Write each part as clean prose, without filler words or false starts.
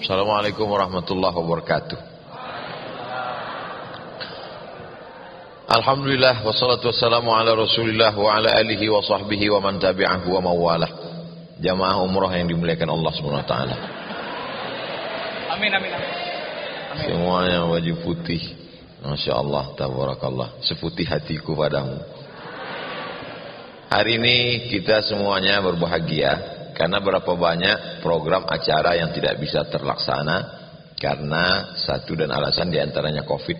Assalamualaikum warahmatullahi wabarakatuh. Alhamdulillah wassalatu wassalamu ala Rasulillah wa ala alihi wa sahbihi wa man tabi'ahu wa mawalah. Jamaah umrah yang dimuliakan Allah Subhanahu wa taala. Amin amin amin. Semuanya baju putih. Masya Allah, tabarakallah. Seputih hatiku padamu. Hari ini kita semuanya berbahagia karena berapa banyak program acara yang tidak bisa terlaksana karena satu dan alasan diantaranya COVID.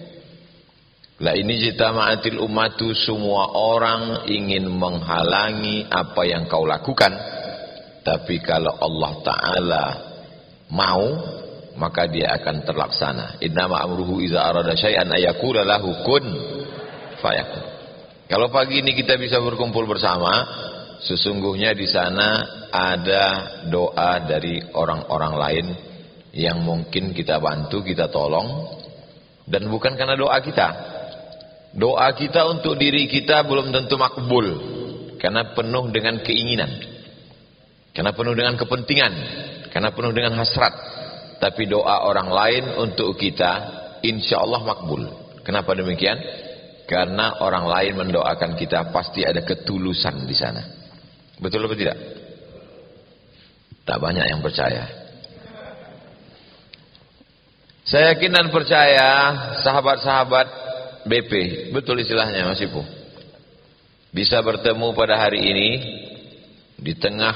Lah ini jitama'atil ummatu, semua orang ingin menghalangi apa yang kau lakukan. Tapi kalau Allah Ta'ala mau, maka dia akan terlaksana. Innama amruhu iza arada syai'an ayakula lahu kun fayakun. Kalau pagi ini kita bisa berkumpul bersama, sesungguhnya di sana ada doa dari orang-orang lain yang mungkin kita bantu, kita tolong, dan bukan karena doa kita. Doa kita untuk diri kita belum tentu makbul, karena penuh dengan keinginan, karena penuh dengan kepentingan, karena penuh dengan hasrat. Tapi doa orang lain untuk kita insya Allah makbul. Kenapa demikian? Karena orang lain mendoakan kita pasti ada ketulusan di sana. Betul atau tidak? Tak banyak yang percaya. Saya yakin dan percaya sahabat-sahabat BP, betul istilahnya Mas Ipu, bisa bertemu pada hari ini di tengah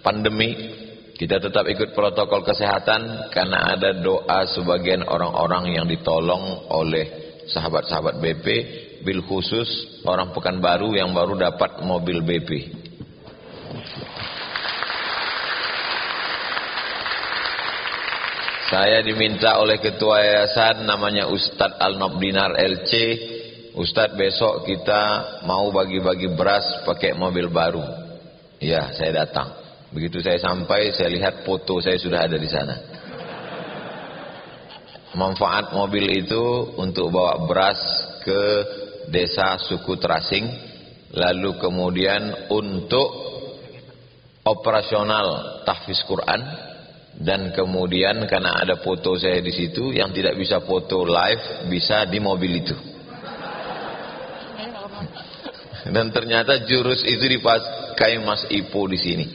pandemi. Kita tetap ikut protokol kesehatan karena ada doa sebagian orang-orang yang ditolong oleh sahabat-sahabat BP, bil khusus orang Pekanbaru yang baru dapat mobil BP. Saya diminta oleh ketua yayasan namanya Ustadz Al-Nobdinar LC, Ustadz besok kita mau bagi-bagi beras pakai mobil baru. Ya, saya datang. Begitu saya sampai, saya lihat foto saya sudah ada di sana. Manfaat mobil itu untuk bawa beras ke desa suku Terasing, lalu kemudian untuk operasional tahfiz Quran. Dan kemudian karena ada foto saya di situ, yang tidak bisa foto live bisa di mobil itu. Dan ternyata jurus itu dipakai Mas Ipo di sini.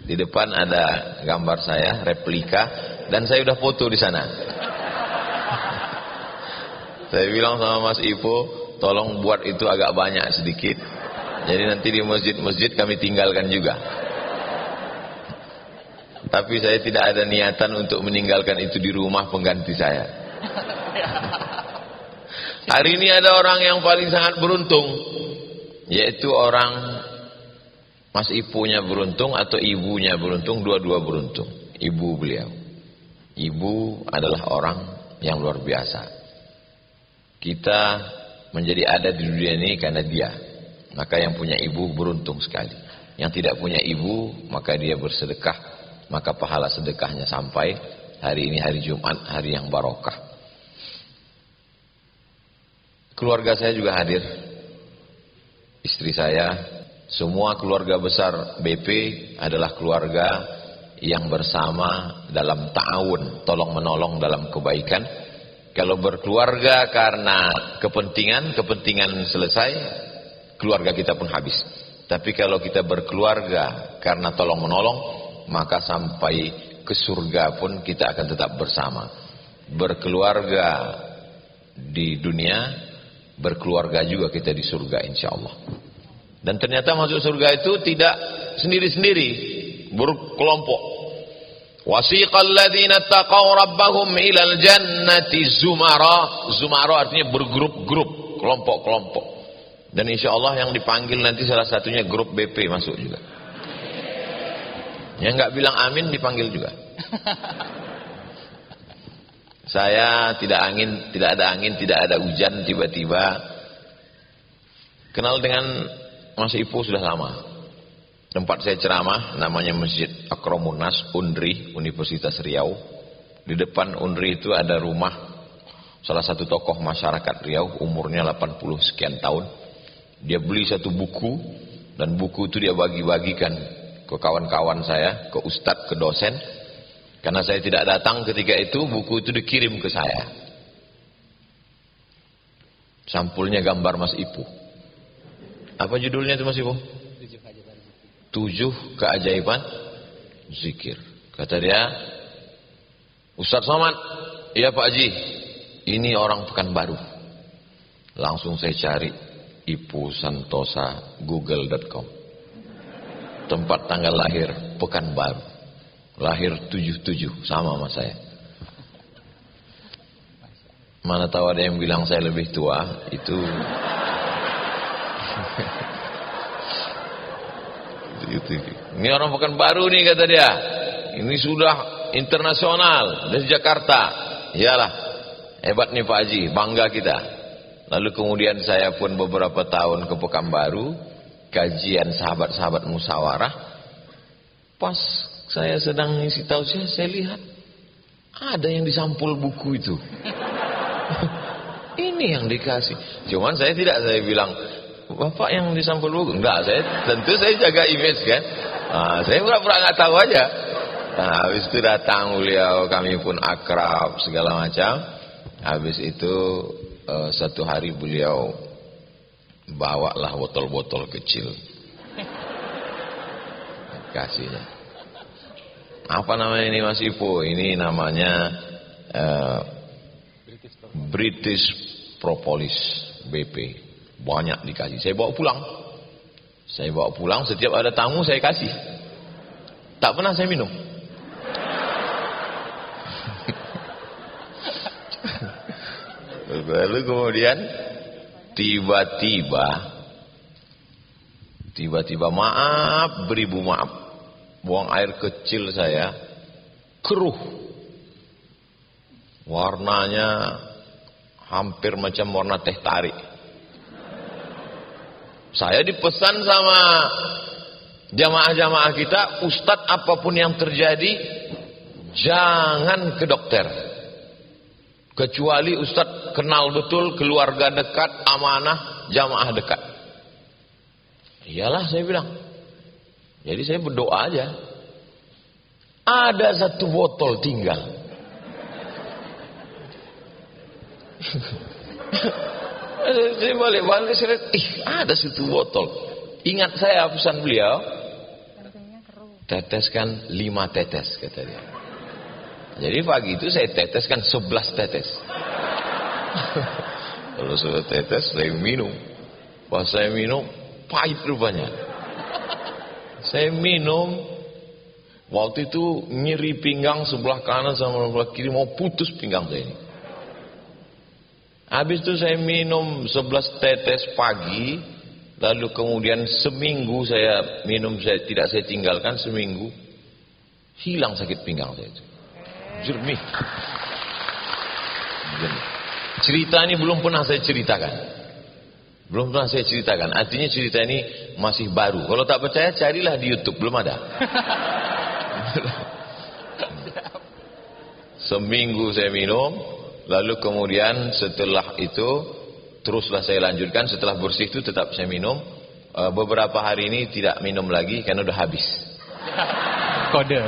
Di depan ada gambar saya replika dan saya udah foto di sana. Saya bilang sama Mas Ipo, tolong buat itu agak banyak sedikit. Jadi nanti di masjid-masjid kami tinggalkan juga. Tapi saya tidak ada niatan untuk meninggalkan itu di rumah pengganti saya. Hari ini ada orang yang paling sangat beruntung, yaitu orang Mas Ipunya beruntung atau ibunya beruntung, dua-dua beruntung. Ibu beliau. Ibu adalah orang yang luar biasa. Kita menjadi ada di dunia ini karena dia. Maka yang punya ibu beruntung sekali. Yang tidak punya ibu, maka dia bersedekah. Maka pahala sedekahnya sampai. Hari ini hari Jumat, hari yang barokah. Keluarga saya juga hadir. Istri saya, semua keluarga besar BP adalah keluarga yang bersama dalam ta'awun, tolong menolong dalam kebaikan. Kalau berkeluarga karena kepentingan selesai, keluarga kita pun habis. Tapi kalau kita berkeluarga karena tolong menolong, maka sampai ke surga pun kita akan tetap bersama. Berkeluarga di dunia, berkeluarga juga kita di surga insya Allah. Dan ternyata masuk surga itu tidak sendiri-sendiri, berkelompok. Wasiqal ladzina taqaw rabbahum ilal jannati zumara. Zumara artinya bergrup-grup, kelompok-kelompok. Dan insya Allah yang dipanggil nanti salah satunya grup BP masuk juga. Yang nggak bilang amin dipanggil juga. Saya tidak ada angin, tidak ada hujan, tiba-tiba kenal dengan Mas Ipo sudah lama. Tempat saya ceramah namanya Masjid Akramun Nas Unri, Universitas Riau. Di depan Unri itu ada rumah salah satu tokoh masyarakat Riau, umurnya 80 sekian tahun. Dia beli satu buku, dan buku itu dia bagi-bagikan ke kawan-kawan saya, ke ustadz, ke dosen. Karena saya tidak datang ketika itu, buku itu dikirim ke saya. Sampulnya gambar Mas Ipu. Apa judulnya itu Mas Ipu? 7 keajaiban zikir. Kata dia, Ustaz Somad, iya Pak Haji, ini orang Pekanbaru. Langsung saya cari Ipu Santosa google.com. Tempat tanggal lahir Pekanbaru. Lahir 77 sama saya. Mana tahu ada yang bilang saya lebih tua, itu Ini orang Pekanbaru nih kata dia. Ini sudah internasional dari Jakarta. Iyalah, hebat nih Pak Haji, bangga kita. Lalu kemudian saya pun beberapa tahun ke Pekanbaru, kajian sahabat-sahabat musyawarah. Pas saya sedang ngisi tausiah, saya lihat ada yang disampul buku itu. Ini yang dikasih. Cuman saya bilang, Bapak yang disampul buku? Enggak, tentu saya jaga image kan. Nah, saya pura-pura nggak tahu aja. Nah, habis itu datang beliau, kami pun akrab segala macam. Habis itu satu hari beliau bawalah botol-botol kecil. Kasihnya. Apa namanya ini Mas Ipo? Ini namanya British Propolis BP. Banyak dikasih. Saya bawa pulang. Setiap ada tamu saya kasih. Tak pernah saya minum. Lalu kemudian tiba-tiba maaf, beribu maaf, buang air kecil saya keruh, warnanya hampir macam warna teh tarik. Saya dipesan sama jamaah-jamaah kita, Ustadz apapun yang terjadi jangan ke dokter, kecuali Ustadz kenal betul keluarga dekat, amanah, jamaah dekat. Iyalah saya bilang. Jadi saya berdoa aja. Ada satu botol tinggal. Saya balik-balik, saya lihat, ada satu botol. Ingat saya pesan beliau, teteskan 5 tetes kata dia. Jadi pagi itu saya teteskan 11 tetes. Kalau sudah tetes saya minum. Pas saya minum pahit rupanya. Saya minum, waktu itu nyeri pinggang sebelah kanan sama sebelah kiri, mau putus pinggang saya ini. Habis itu saya minum 11 tetes pagi, lalu kemudian seminggu saya minum, tidak saya tinggalkan seminggu, hilang sakit pinggang saya itu. Jernih. Cerita ini belum pernah saya ceritakan. Artinya cerita ini masih baru. Kalau tak percaya carilah di YouTube, belum ada. Seminggu saya minum, lalu kemudian setelah itu teruslah saya lanjutkan. Setelah bersih itu tetap saya minum. Beberapa hari ini tidak minum lagi karena udah habis. Kode.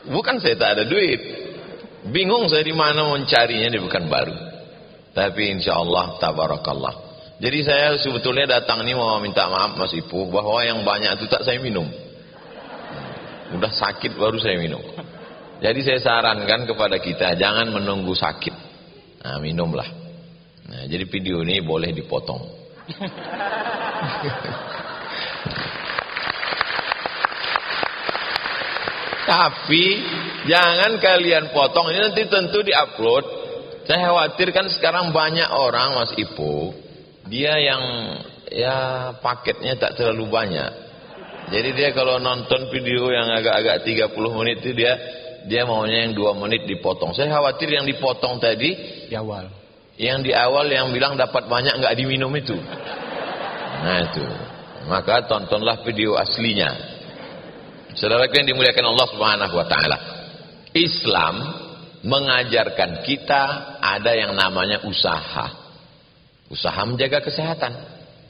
Bukan saya tak ada duit, bingung saya di mana mencarinya di Pekanbaru. Tapi insya Allah tabarakallah. Jadi saya sebetulnya datang ini mau minta maaf Mas Ipu, bahwa yang banyak itu tak saya minum. Udah sakit baru saya minum. Jadi saya sarankan kepada kita, jangan menunggu sakit. Nah, minumlah. Nah, jadi video ini boleh dipotong. Tapi jangan kalian potong, ini nanti tentu diupload. Saya khawatir kan sekarang banyak orang Mas Ipo, dia yang paketnya tak terlalu banyak. Jadi dia kalau nonton video yang agak-agak 30 menit itu dia maunya yang 2 menit dipotong. Saya khawatir yang dipotong tadi di awal. Yang di awal yang bilang dapat banyak nggak diminum itu. Nah itu. Maka tontonlah video aslinya. Saudaraku yang dimuliakan Allah Subhanahu wa taala. Islam mengajarkan kita ada yang namanya usaha. Usaha menjaga kesehatan.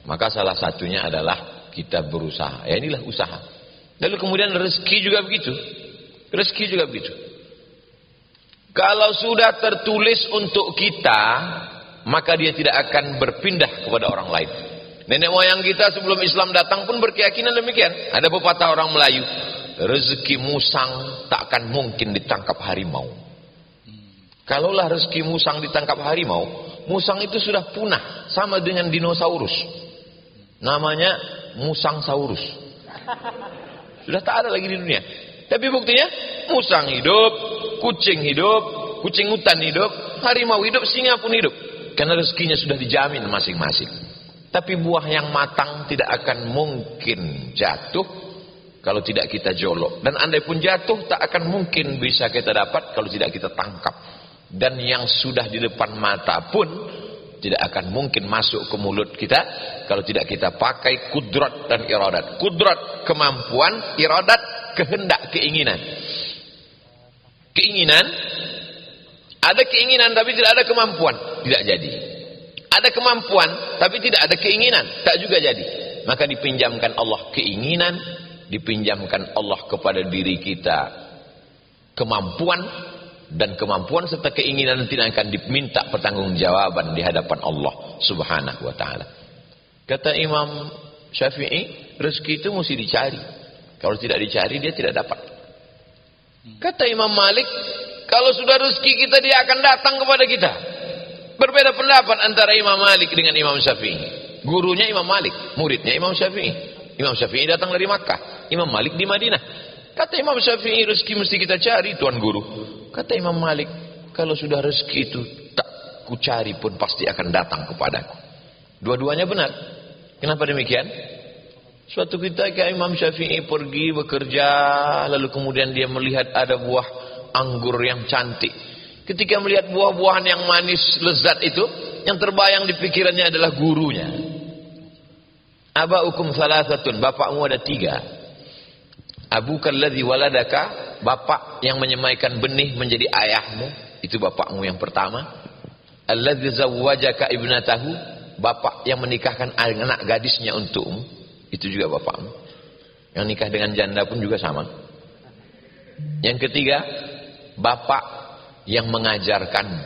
Maka salah satunya adalah kita berusaha. Ya inilah usaha. Lalu kemudian rezeki juga begitu. Rezeki juga begitu. Kalau sudah tertulis untuk kita, maka dia tidak akan berpindah kepada orang lain. Nenek moyang kita sebelum Islam datang pun berkeyakinan demikian. Ada pepatah orang Melayu, rezeki musang tak akan mungkin ditangkap harimau. Kalaulah rezeki musang ditangkap harimau, musang itu sudah punah, sama dengan dinosaurus. Namanya musangsaurus. Sudah tak ada lagi di dunia. Tapi buktinya, musang hidup, kucing hidup, kucing hutan hidup, harimau hidup, singa pun hidup. Karena rezekinya sudah dijamin masing-masing. Tapi buah yang matang tidak akan mungkin jatuh kalau tidak kita jolok. Dan andai pun jatuh, tak akan mungkin bisa kita dapat kalau tidak kita tangkap. Dan yang sudah di depan mata pun tidak akan mungkin masuk ke mulut kita kalau tidak kita pakai kudrat dan iradat. Kudrat, kemampuan, iradat, kehendak, keinginan. Keinginan, ada keinginan tapi tidak ada kemampuan, tidak jadi. Ada kemampuan tapi tidak ada keinginan, tak juga jadi. Maka dipinjamkan Allah keinginan, dipinjamkan Allah kepada diri kita kemampuan, dan kemampuan serta keinginan tidak akan diminta pertanggungjawaban di hadapan Allah Subhanahu wa taala. Kata Imam Syafi'i, rezeki itu mesti dicari. Kalau tidak dicari dia tidak dapat. Kata Imam Malik, kalau sudah rezeki kita dia akan datang kepada kita. Berbeda pendapat antara Imam Malik dengan Imam Syafi'i. Gurunya Imam Malik, muridnya Imam Syafi'i. Imam Syafi'i datang dari Makkah, Imam Malik di Madinah. Kata Imam Syafi'i, rezeki mesti kita cari, Tuan Guru. Kata Imam Malik, kalau sudah rezeki itu tak ku cari pun pasti akan datang kepadaku. Dua-duanya benar. Kenapa demikian? Suatu ketika Imam Syafi'i pergi bekerja, lalu kemudian dia melihat ada buah anggur yang cantik. Ketika melihat buah-buahan yang manis, lezat itu, yang terbayang di pikirannya adalah gurunya. Aba'ukum thalathatun, bapakmu ada 3. Abukal ladzi waladaka, bapak yang menyemaikan benih menjadi ayahmu, itu bapakmu yang pertama. Alladzi zawwajaka ibnatahu, bapak yang menikahkan anak gadisnya untukmu, itu juga bapakmu. Yang nikah dengan janda pun juga sama. Yang ketiga, bapak yang mengajarkanmu.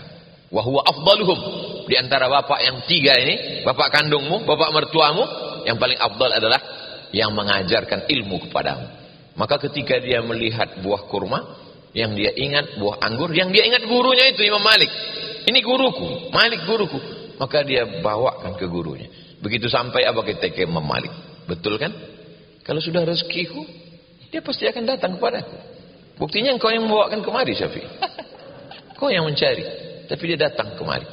Wa huwa afdaluhum, di antara bapak yang 3 ini, bapak kandungmu, bapak mertuamu, yang paling afdal adalah yang mengajarkan ilmu kepadamu. Maka ketika dia melihat buah kurma, yang dia ingat buah anggur, yang dia ingat gurunya itu Imam Malik. Ini guruku, Malik guruku. Maka dia bawakan ke gurunya. Begitu sampai apa kata Imam Malik? Betul kan? Kalau sudah rezekiku, dia pasti akan datang kepadaku. Buktinya engkau yang membawakan kemari, Syafi'i. Kau yang mencari, tapi dia datang kemari.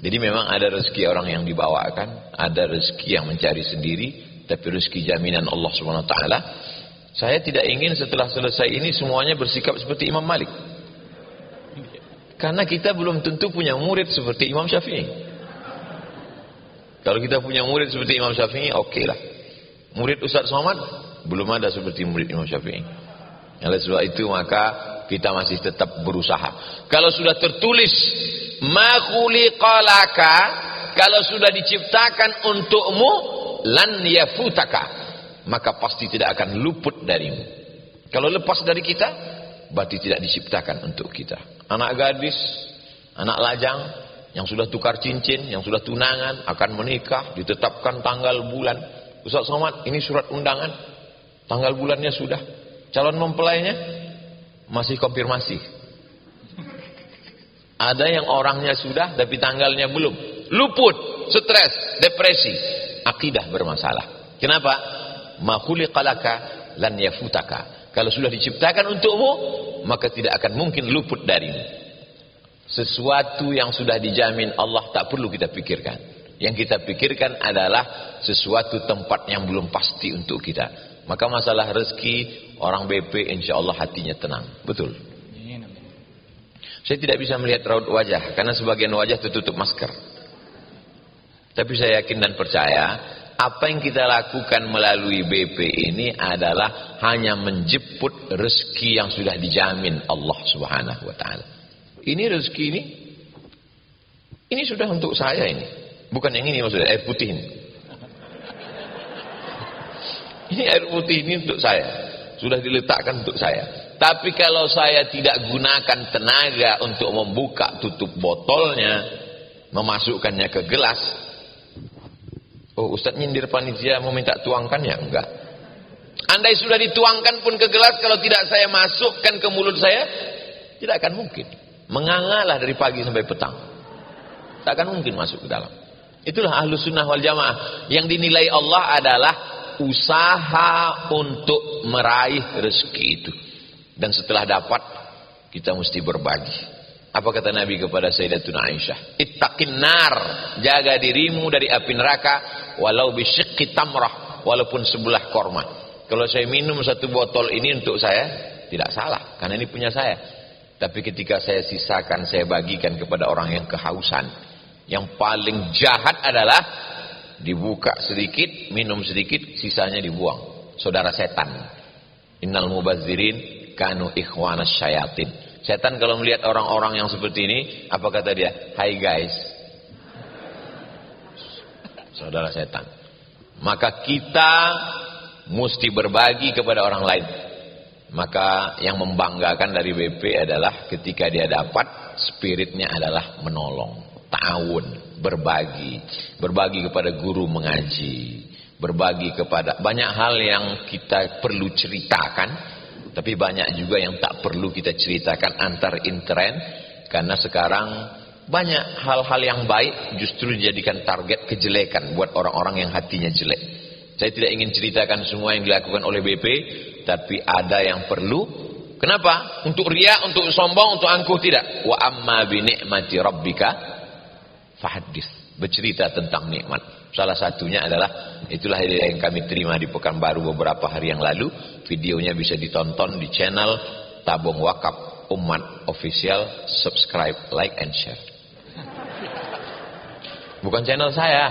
Jadi memang ada rezeki orang yang dibawakan, ada rezeki yang mencari sendiri, tapi rezeki jaminan Allah Subhanahu wa taala. Saya tidak ingin setelah selesai ini semuanya bersikap seperti Imam Malik. Karena kita belum tentu punya murid seperti Imam Syafi'i. Kalau kita punya murid seperti Imam Syafi'i, oke lah. Murid Ustaz Somad belum ada seperti murid Imam Syafi'i. Oleh sebab itu maka kita masih tetap berusaha. Kalau sudah tertulis ma khuliqalaka, kalau sudah diciptakan untukmu, lan yafutaka, maka pasti tidak akan luput darimu. Kalau lepas dari kita, berarti tidak diciptakan untuk kita. Anak gadis, anak lajang yang sudah tukar cincin, yang sudah tunangan, akan menikah, ditetapkan tanggal bulan. Ustaz Somad, ini surat undangan, tanggal bulannya sudah. Calon mempelainya masih konfirmasi. Ada yang orangnya sudah tapi tanggalnya belum. Luput, stres, depresi, akidah bermasalah. Kenapa? Ma khuliqalaka lan yafutaka. Kalau sudah diciptakan untukmu, maka tidak akan mungkin luput darimu. Sesuatu yang sudah dijamin Allah tak perlu kita pikirkan. Yang kita pikirkan adalah sesuatu tempat yang belum pasti untuk kita. Maka masalah rezeki, orang BP insya Allah hatinya tenang. Betul. Saya tidak bisa melihat raut wajah karena sebagian wajah tertutup masker. Tapi saya yakin dan percaya apa yang kita lakukan melalui BP ini adalah hanya menjemput rezeki yang sudah dijamin Allah Subhanahu wa taala. Ini rezeki ini sudah untuk saya ini. Bukan yang ini maksudnya, air putih ini. Ini air putih ini untuk saya. Sudah diletakkan untuk saya. Tapi kalau saya tidak gunakan tenaga untuk membuka tutup botolnya, memasukkannya ke gelas. Oh, Ustaz nyindir panitia mau minta tuangkan ya? Enggak. Andai sudah dituangkan pun ke gelas, kalau tidak saya masukkan ke mulut saya, tidak akan mungkin. Mengangalah dari pagi sampai petang. Tak akan mungkin masuk ke dalam. Itulah Ahlus Sunnah wal Jamaah. Yang dinilai Allah adalah usaha untuk meraih rezeki itu. Dan setelah dapat, kita mesti berbagi. Apa kata Nabi kepada Sayyidatuna Aisyah? Ittaqin nar, jaga dirimu dari api neraka, walau bisyiqqi tamrah, walaupun sebelah korma. Kalau saya minum satu botol ini untuk saya, tidak salah, karena ini punya saya. Tapi ketika saya sisakan, saya bagikan kepada orang yang kehausan. Yang paling jahat adalah dibuka sedikit, minum sedikit, sisanya dibuang. Saudara setan. Innal mubazzirin kanu ikhwanas syayatin. Setan kalau melihat orang-orang yang seperti ini, apa kata dia? Hai guys. Saudara setan. Maka kita mesti berbagi kepada orang lain. Maka yang membanggakan dari BP adalah ketika dia dapat, spiritnya adalah menolong, ta'awun, berbagi kepada guru mengaji, berbagi kepada banyak hal yang kita perlu ceritakan, tapi banyak juga yang tak perlu kita ceritakan antar intern, karena sekarang banyak hal-hal yang baik justru dijadikan target kejelekan buat orang-orang yang hatinya jelek. Saya tidak ingin ceritakan semua yang dilakukan oleh BP, tapi ada yang perlu. Kenapa? Untuk riya, untuk sombong, untuk angkuh, tidak. Wa amma bi ni'mati rabbika fahaddits. Bercerita tentang nikmat. Salah satunya adalah, itulah yang kami terima di Pekanbaru beberapa hari yang lalu. Videonya bisa ditonton di channel Tabung Wakaf Umat Official. Subscribe, like, and share. Bukan channel saya.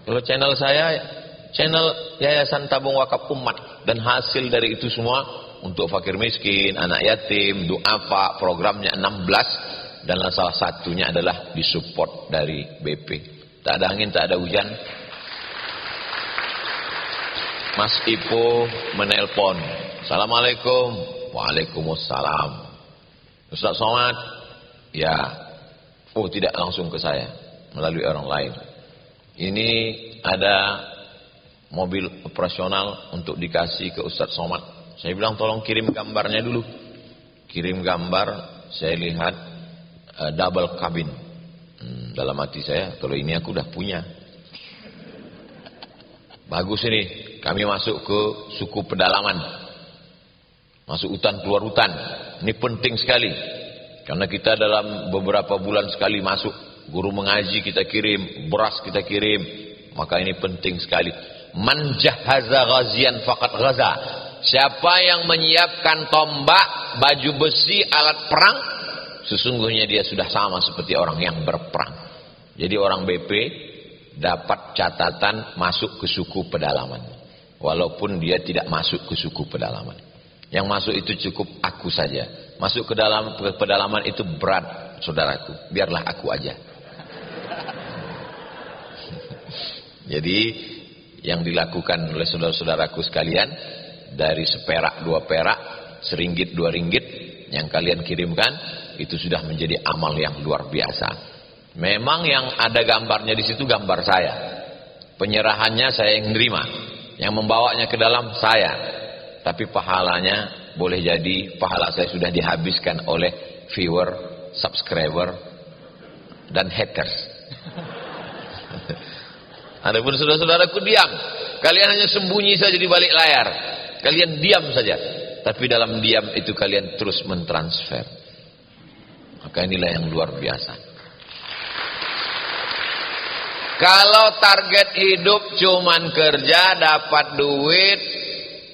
Kalau channel saya, channel Yayasan Tabung Wakaf Umat. Dan hasil dari itu semua untuk fakir miskin, anak yatim, duafa, programnya 16. Dan salah satunya adalah disupport dari BP. Tak ada angin, tak ada hujan. Mas Ipo menelpon. Assalamualaikum. Waalaikumsalam. Ustaz Somad? Ya. Oh, tidak langsung ke saya, melalui orang lain. Ini ada mobil operasional untuk dikasih ke Ustaz Somad. Saya bilang tolong kirim gambarnya dulu. Kirim gambar, saya lihat double cabin. Dalam hati saya, kalau ini aku udah punya. Bagus ini, kami masuk ke suku pedalaman. Masuk hutan, keluar hutan. Ini penting sekali. Karena kita dalam beberapa bulan sekali masuk. Guru mengaji kita kirim, beras kita kirim. Maka ini penting sekali. Man jahaza ghazian faqad ghaza. Siapa yang menyiapkan tombak, baju besi, alat perang, sesungguhnya dia sudah sama seperti orang yang berperang. Jadi orang BP dapat catatan masuk ke suku pedalaman. Walaupun dia tidak masuk ke suku pedalaman. Yang masuk itu cukup aku saja. Masuk ke dalam pedalaman itu berat, saudaraku. Biarlah aku aja. Jadi yang dilakukan oleh saudara-saudaraku sekalian, dari seperak, 2 perak, seringgit, 2 ringgit yang kalian kirimkan, itu sudah menjadi amal yang luar biasa. Memang yang ada gambarnya di situ gambar saya. Penyerahannya saya yang menerima. Yang membawanya ke dalam saya. Tapi pahalanya boleh jadi pahala saya sudah dihabiskan oleh viewer, subscriber, dan haters. Adapun saudara-saudaraku diam. Kalian hanya sembunyi saja di balik layar. Kalian diam saja. Tapi dalam diam itu kalian terus mentransfer. Maka inilah yang luar biasa. Kalau target hidup cuman kerja, dapat duit,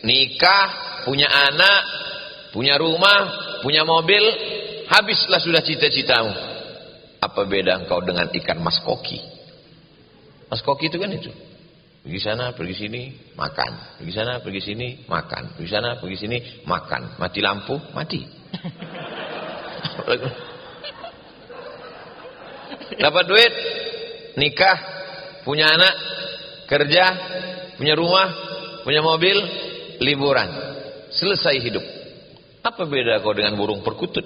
nikah, punya anak, punya rumah, punya mobil, habislah sudah cita-citamu. Apa beda engkau dengan ikan mas koki? Mas koki itu kan itu. Pergi sana, pergi sini, makan. Pergi sana, pergi sini, makan. Pergi sana, pergi sini, makan. Mati lampu, mati. Dapat duit, nikah, punya anak, kerja, punya rumah, punya mobil, liburan. Selesai hidup. Apa beda kau dengan burung perkutut?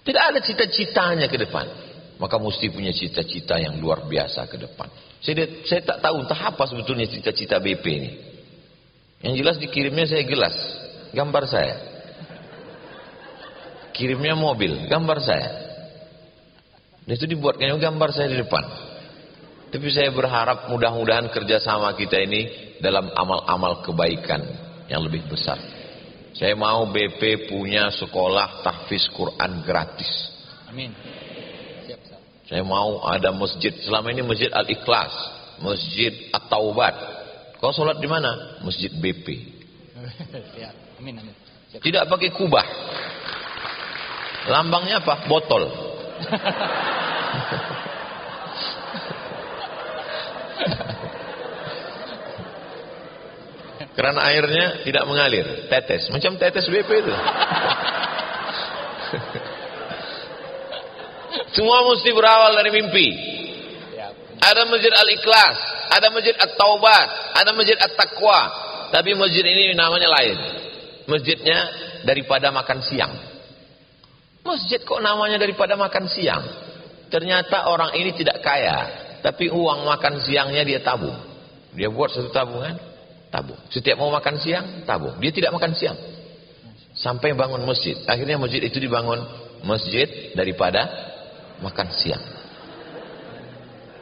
Tidak ada cita-citanya ke depan. Maka mesti punya cita-cita yang luar biasa ke depan. Saya tak tahu entah apa sebetulnya cita-cita BP ini. Yang jelas dikirimnya saya gelas, gambar saya. Kirimnya mobil, gambar saya. Dan itu dibuatkannya gambar saya di depan. Tapi saya berharap mudah-mudahan kerjasama kita ini dalam amal-amal kebaikan yang lebih besar. Saya mau BP punya sekolah tahfiz Quran gratis. Amin. Siap, siap. Saya mau ada masjid. Selama ini masjid Al-Ikhlas, masjid At-Taubat. Kau sholat di mana? Masjid BP. Siap. Amin, amin. Siap. Tidak pakai kubah. Lambangnya apa? Botol. Keran airnya tidak mengalir, tetes, macam tetes BP itu. Semua mesti berawal dari mimpi. Ada masjid Al-Ikhlas, ada masjid At-Taubat, ada masjid At-Taqwa. Tapi masjid ini namanya lain. Masjidnya daripada makan siang. Masjid kok namanya daripada makan siang? Ternyata orang ini tidak kaya, tapi uang makan siangnya dia tabung. Dia buat satu tabungan, tabung. Setiap mau makan siang, tabung. Dia tidak makan siang. Sampai bangun masjid. Akhirnya masjid itu dibangun masjid daripada makan siang.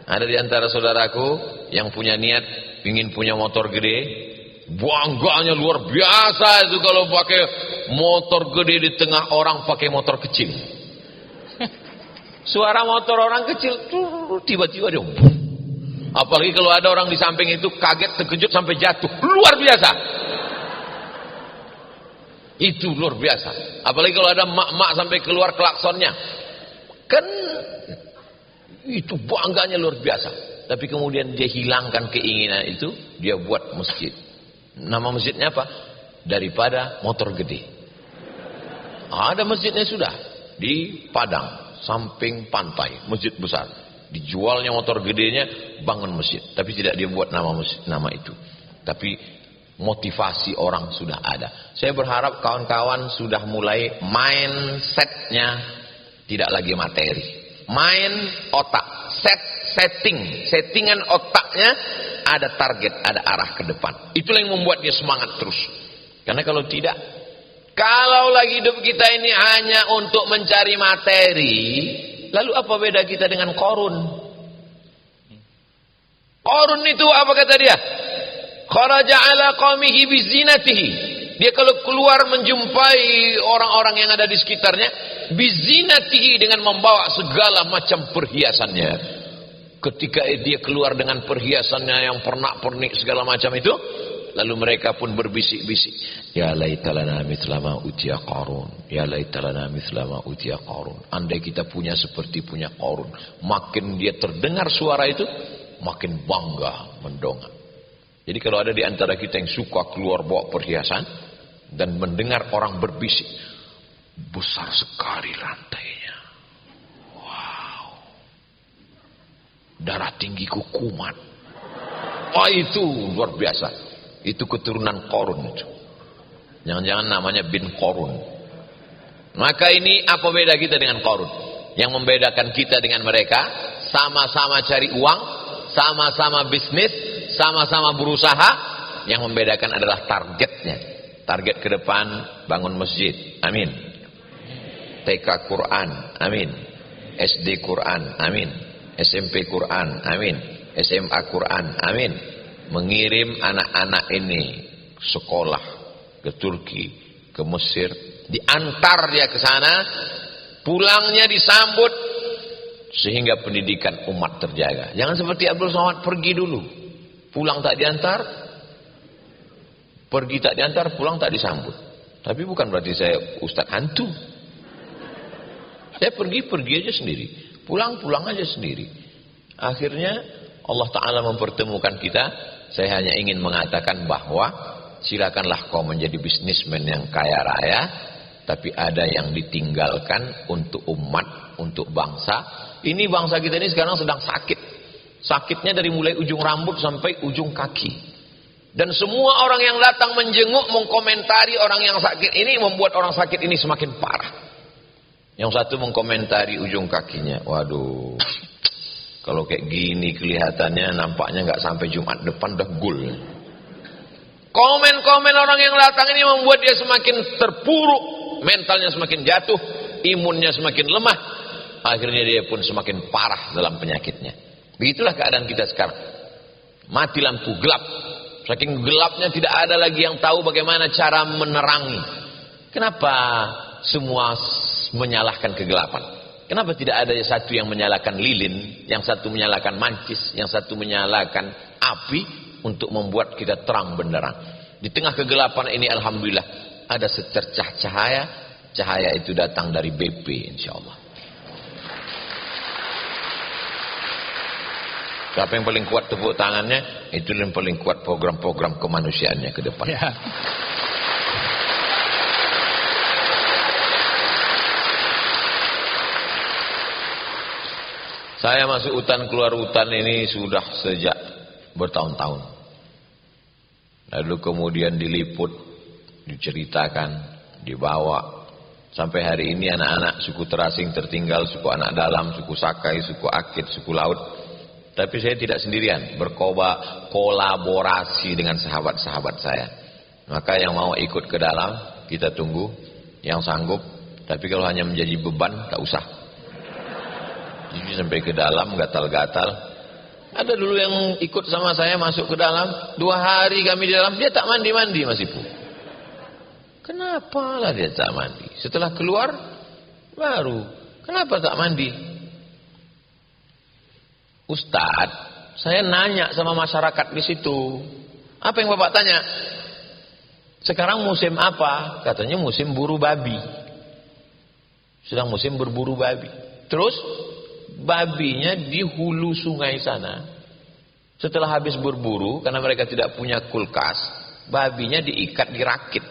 Ada di antara saudaraku yang punya niat ingin punya motor gede, bangganya luar biasa itu kalau pakai motor gede di tengah orang pakai motor kecil. Suara motor orang kecil tiba-tiba dia. Apalagi kalau ada orang di samping itu kaget, terkejut sampai jatuh, luar biasa. Itu luar biasa. Apalagi kalau ada mak-mak sampai keluar klaksonnya, kan itu bangganya luar biasa. Tapi kemudian dia hilangkan keinginan itu, dia buat masjid. Nama masjidnya apa? Daripada motor gede. Ada masjidnya sudah di Padang, samping pantai, masjid besar. Dijualnya motor gedenya, bangun masjid. Tapi tidak dia buat nama itu. Tapi motivasi orang sudah ada. Saya berharap kawan-kawan sudah mulai mindsetnya tidak lagi materi. Main otak, settingan otaknya ada target, ada arah ke depan. Itulah yang membuat dia semangat terus. Karena kalau tidak, kalau lagi hidup kita ini hanya untuk mencari materi, lalu apa beda kita dengan Qarun? Qarun itu apa kata dia? Kharaja ala qaumihi bizinatihi. Dia kalau keluar menjumpai orang-orang yang ada di sekitarnya, bizinatihi, dengan membawa segala macam perhiasannya. Ketika dia keluar dengan perhiasannya yang pernak-pernik segala macam itu, lalu mereka pun berbisik-bisik, ya laitalana mithlama utiya Qarun, ya laitalana mithlama utiya Qarun. Andai kita punya seperti punya Qarun. Makin dia terdengar suara itu, makin bangga mendongak. Jadi kalau ada di antara kita yang suka keluar bawa perhiasan dan mendengar orang berbisik, besar sekali lantainya, wow, darah tinggi kuman, wah itu luar biasa. Itu keturunan Qarun itu. Jangan-jangan namanya bin Qarun. Maka ini apa beda kita dengan Qarun? Yang membedakan kita dengan mereka, sama-sama cari uang, sama-sama bisnis, sama-sama berusaha. Yang membedakan adalah targetnya. Target ke depan, bangun masjid, amin. TK Quran, amin. SD Quran, amin. SMP Quran, amin. SMA Quran, amin. Mengirim anak-anak ini sekolah ke Turki, ke Mesir, diantar dia ke sana, pulangnya disambut sehingga pendidikan umat terjaga. Jangan seperti Abdul Somad pergi dulu, pulang tak diantar, pergi tak diantar, pulang tak disambut. Tapi bukan berarti saya ustaz hantu. Saya pergi aja sendiri, pulang aja sendiri. Akhirnya Allah Ta'ala mempertemukan kita. Saya hanya ingin mengatakan bahwa silakanlah kau menjadi bisnismen yang kaya raya, tapi ada yang ditinggalkan untuk umat, untuk bangsa. Ini bangsa kita ini sekarang sedang sakit. Sakitnya dari mulai ujung rambut sampai ujung kaki. Dan semua orang yang datang menjenguk, mengkomentari orang yang sakit ini, membuat orang sakit ini semakin parah. Yang satu mengkomentari ujung kakinya, waduh, kalau kayak gini kelihatannya nampaknya nggak sampai Jumat depan dah gul. Komen-komen orang yang datang ini membuat dia semakin terpuruk, mentalnya semakin jatuh, imunnya semakin lemah, akhirnya dia pun semakin parah dalam penyakitnya. Begitulah keadaan kita sekarang. Mati lampu gelap. Saking gelapnya tidak ada lagi yang tahu bagaimana cara menerangi. Kenapa semua menyalahkan kegelapan? Kenapa tidak ada satu yang menyalakan lilin, yang satu menyalakan mancis, yang satu menyalakan api untuk membuat kita terang benderang? Di tengah kegelapan ini alhamdulillah ada secercah cahaya. Cahaya itu datang dari BP insyaallah. Siapa yang paling kuat tepuk tangannya, itu yang paling kuat program-program kemanusiaannya ke depan. Ya. Saya masuk hutan keluar hutan ini sudah sejak bertahun-tahun. Lalu kemudian diliput, diceritakan, dibawa. Sampai hari ini anak-anak suku terasing tertinggal, suku anak dalam, suku Sakai, suku Akit, suku Laut. Tapi saya tidak sendirian, berkolaborasi dengan sahabat-sahabat saya. Maka yang mau ikut ke dalam, kita tunggu. Yang sanggup, tapi kalau hanya menjadi beban, tak usah. Jadi sampai ke dalam, gatal-gatal. Ada dulu yang ikut sama saya masuk ke dalam, 2 hari kami di dalam, dia tak mandi-mandi Mas Ibu. Kenapa lah dia tak mandi? Setelah keluar, baru, kenapa tak mandi? Ustadz, saya nanya sama masyarakat di situ. Apa yang Bapak tanya? Sekarang musim apa? Katanya musim buru babi. Sedang musim berburu babi. Terus babinya di hulu sungai sana. Setelah habis berburu, karena mereka tidak punya kulkas, babinya diikat, dirakit.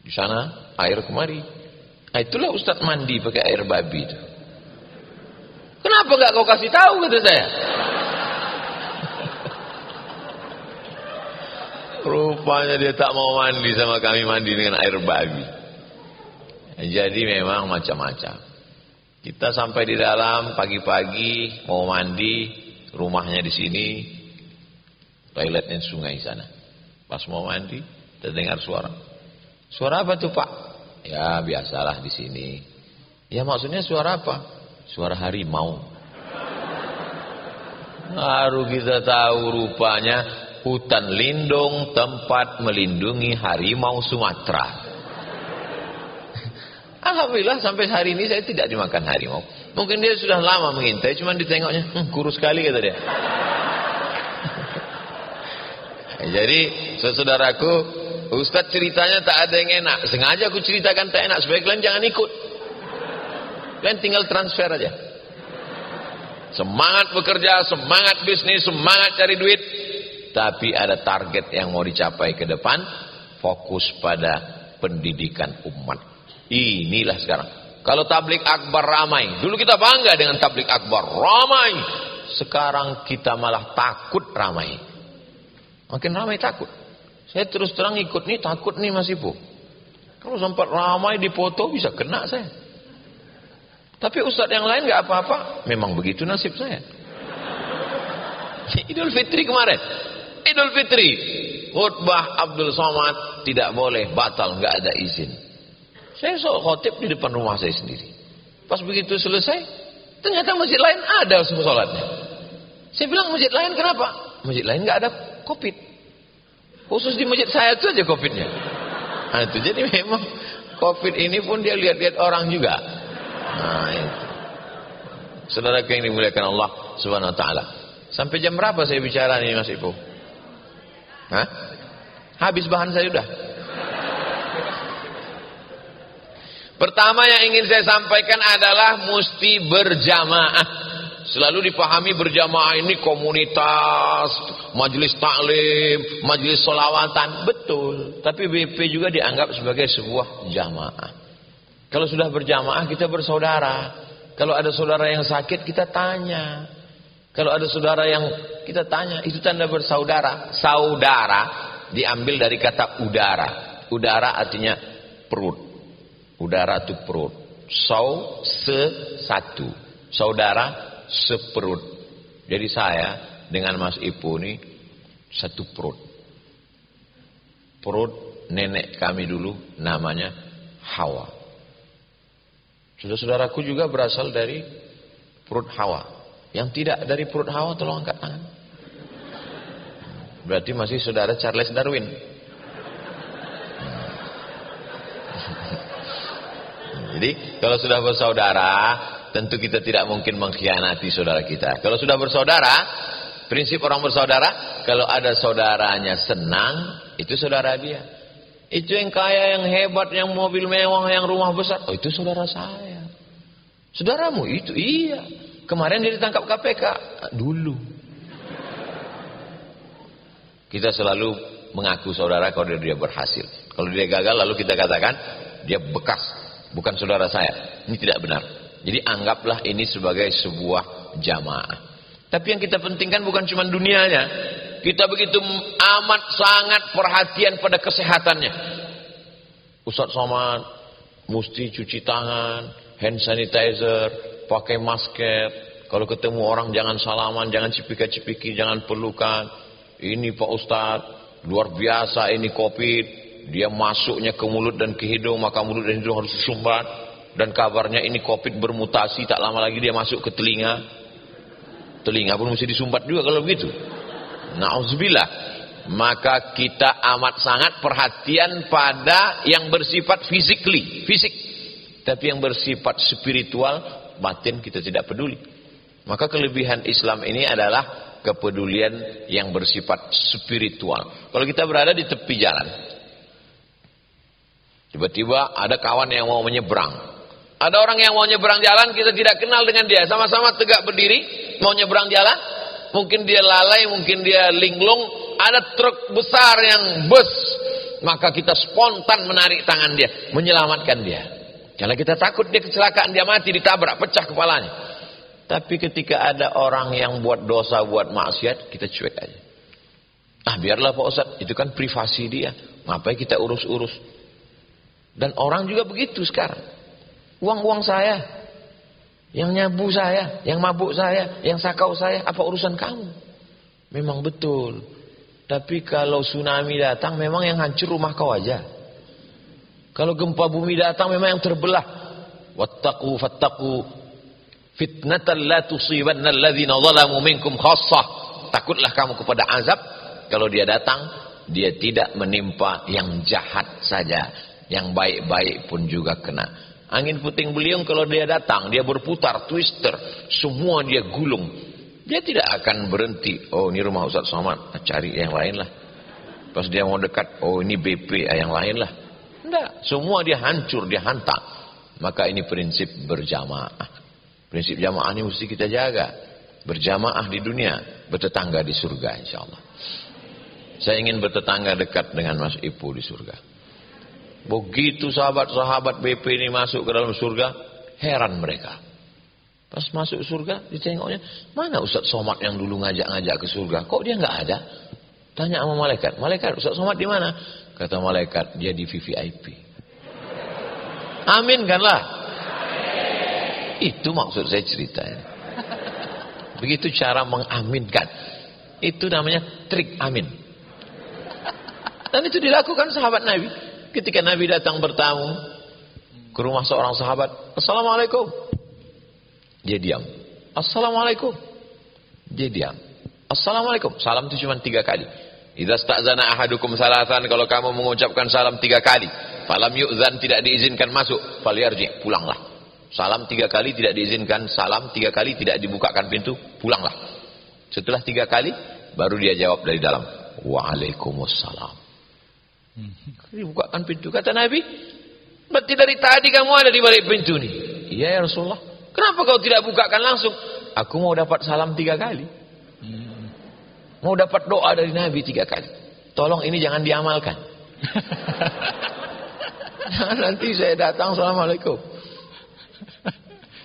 Di sana air kemari. Nah, itulah Ustadz mandi pakai air babi itu. Kenapa gak kau kasih tahu, kata saya. Rupanya dia tak mau mandi sama kami, mandi dengan air babi. Jadi memang macam-macam. Kita sampai di dalam pagi-pagi mau mandi, rumahnya di sini, toiletnya di sungai sana. Pas mau mandi, terdengar suara. Suara apa tuh Pak? Ya biasalah di sini. Ya maksudnya suara apa? Suara harimau. Baru kita tahu rupanya hutan lindung tempat melindungi harimau Sumatera. Alhamdulillah sampai hari ini saya tidak dimakan harimau. Mungkin dia sudah lama mengintai, cuma ditengoknya kurus sekali kata dia. Jadi saudaraku, Ustadz ceritanya tak ada yang enak. Sengaja aku ceritakan tak enak supaya kalian jangan ikut. Kalian tinggal transfer aja. Semangat bekerja, semangat bisnis, semangat cari duit. Tapi ada target yang mau dicapai ke depan. Fokus pada pendidikan umat. Inilah sekarang. Kalau tablik akbar ramai. Dulu kita bangga dengan tablik akbar. Ramai. Sekarang kita malah takut ramai. Makin ramai takut. Saya terus terang ikut nih, takut nih Mas Ibu. Kalau sempat ramai dipoto bisa kena saya. Tapi ustadz yang lain gak apa-apa. Memang begitu nasib saya. Idul Fitri kemarin. Idul Fitri. Khutbah Abdul Somad tidak boleh, batal, gak ada izin. Saya khotib di depan rumah saya sendiri. Pas begitu selesai, ternyata masjid lain ada sholatnya. Saya bilang masjid lain kenapa? Masjid lain gak ada COVID. Khusus di masjid saya itu aja COVID-nya. Nah itu jadi memang COVID ini pun dia lihat-lihat orang juga. Nah itu. Saudara yang dimuliakan Allah Subhanahu wa taala. Sampai jam berapa saya bicara nih Mas Ibu? Hah? Habis bahan saya udah. Pertama yang ingin saya sampaikan adalah mesti berjamaah. Selalu dipahami berjamaah ini komunitas, majelis taklim, majelis sholawatan. Betul. Tapi BP juga dianggap sebagai sebuah jamaah. Kalau sudah berjamaah kita bersaudara. Kalau ada saudara yang sakit kita tanya. Kalau ada saudara yang kita tanya, itu tanda bersaudara. Saudara diambil dari kata udara. Udara artinya perut. Udara itu perut. Satu. Saudara seperut. Jadi saya dengan Mas Ipu ini satu perut. Perut nenek kami dulu namanya Hawa. Saudara-saudaraku juga berasal dari perut Hawa. Yang tidak dari perut Hawa tolong angkat tangan. Berarti masih saudara Charles Darwin. Jadi kalau sudah bersaudara, tentu kita tidak mungkin mengkhianati saudara kita. Kalau sudah bersaudara, prinsip orang bersaudara, kalau ada saudaranya senang, itu saudara dia. Itu yang kaya, yang hebat, yang mobil mewah, yang rumah besar, oh itu saudara saya. Saudaramu itu iya. Kemarin dia ditangkap KPK dulu. Kita selalu mengaku saudara kalau dia berhasil. Kalau dia gagal lalu kita katakan dia bekas, bukan saudara saya. Ini tidak benar. Jadi anggaplah ini sebagai sebuah jamaah. Tapi yang kita pentingkan bukan cuma dunianya. Kita begitu amat sangat perhatian pada kesehatannya. Ustaz Somad mesti cuci tangan, hand sanitizer, pakai masker. Kalau ketemu orang jangan salaman, jangan cipika-cipiki, jangan pelukan. Ini Pak Ustadz, luar biasa ini COVID. Dia masuknya ke mulut dan ke hidung, maka mulut dan hidung harus disumbat. Dan kabarnya ini COVID bermutasi, tak lama lagi dia masuk ke telinga. Telinga pun mesti disumbat juga kalau begitu. Na'udzubillah. Maka kita amat sangat perhatian pada yang bersifat fisik. Tapi yang bersifat spiritual, batin kita tidak peduli. Maka kelebihan Islam ini adalah kepedulian yang bersifat spiritual. Kalau kita berada di tepi jalan, tiba-tiba ada kawan yang mau menyeberang. Ada orang yang mau nyeberang jalan, kita tidak kenal dengan dia. Sama-sama tegak berdiri, mau nyeberang jalan. Mungkin dia lalai, mungkin dia linglung. Ada truk besar yang bus. Maka kita spontan menarik tangan dia, menyelamatkan dia. Karena kita takut dia kecelakaan, dia mati, ditabrak, pecah kepalanya. Tapi ketika ada orang yang buat dosa, buat maksiat, kita cuek aja. Biarlah Pak Ustadz, itu kan privasi dia. Ngapain kita urus-urus? Dan orang juga begitu sekarang. Uang-uang saya, yang nyabu saya, yang mabuk saya, yang sakau saya, apa urusan kamu? Memang betul. Tapi kalau tsunami datang, memang yang hancur rumah kau aja. Kalau gempa bumi datang memang yang terbelah. Wattaqu fattaqu fitnatan la tusibanna alladhina zalamu minkum khassah. Takutlah kamu kepada azab. Kalau dia datang, dia tidak menimpa yang jahat saja. Yang baik-baik pun juga kena. Angin puting beliung kalau dia datang, dia berputar, twister. Semua dia gulung. Dia tidak akan berhenti. Oh ini rumah Ustaz Somad, cari yang lain lah. Pas dia mau dekat, oh ini BP, yang lain lah. Tidak, semua dia hancur, dia hantam. Maka ini prinsip berjamaah. Prinsip jamaah ini mesti kita jaga. Berjamaah di dunia, bertetangga di surga insyaAllah. Saya ingin bertetangga dekat dengan Mas Ipu di surga. Begitu sahabat-sahabat BP ini masuk ke dalam surga, heran mereka. Pas masuk surga, ditengoknya, mana Ustaz Somad yang dulu ngajak-ngajak ke surga? Kok dia nggak ada? Tanya sama malaikat. Malaikat, Ustaz Somad di mana? Kata malaikat, dia di VVIP. Amin kanlah. Itu maksud saya ceritanya. Begitu cara mengaminkan. Itu namanya trik amin. Dan itu dilakukan sahabat Nabi. Ketika Nabi datang bertamu ke rumah seorang sahabat, Assalamualaikum. Dia diam. Assalamualaikum. Dia diam. Assalamualaikum. Salam itu cuma 3 kali. Idza sta'zana ahadukum salasan, kalau kamu mengucapkan salam 3 kali, falam yu'zan, tidak diizinkan masuk, falyarji, pulanglah. Salam 3 kali tidak diizinkan, salam 3 kali tidak dibukakan pintu, pulanglah. Setelah 3 kali baru dia jawab dari dalam, Waalaikumsalam. Dibukakan pintu, kata Nabi, berarti dari tadi kamu ada di balik pintu nih. Iya ya Rasulullah. Kenapa kau tidak bukakan langsung? Aku mau dapat salam 3 kali. Mau dapat doa dari Nabi 3 kali. Tolong ini jangan diamalkan. Jangan nanti saya datang, Assalamualaikum.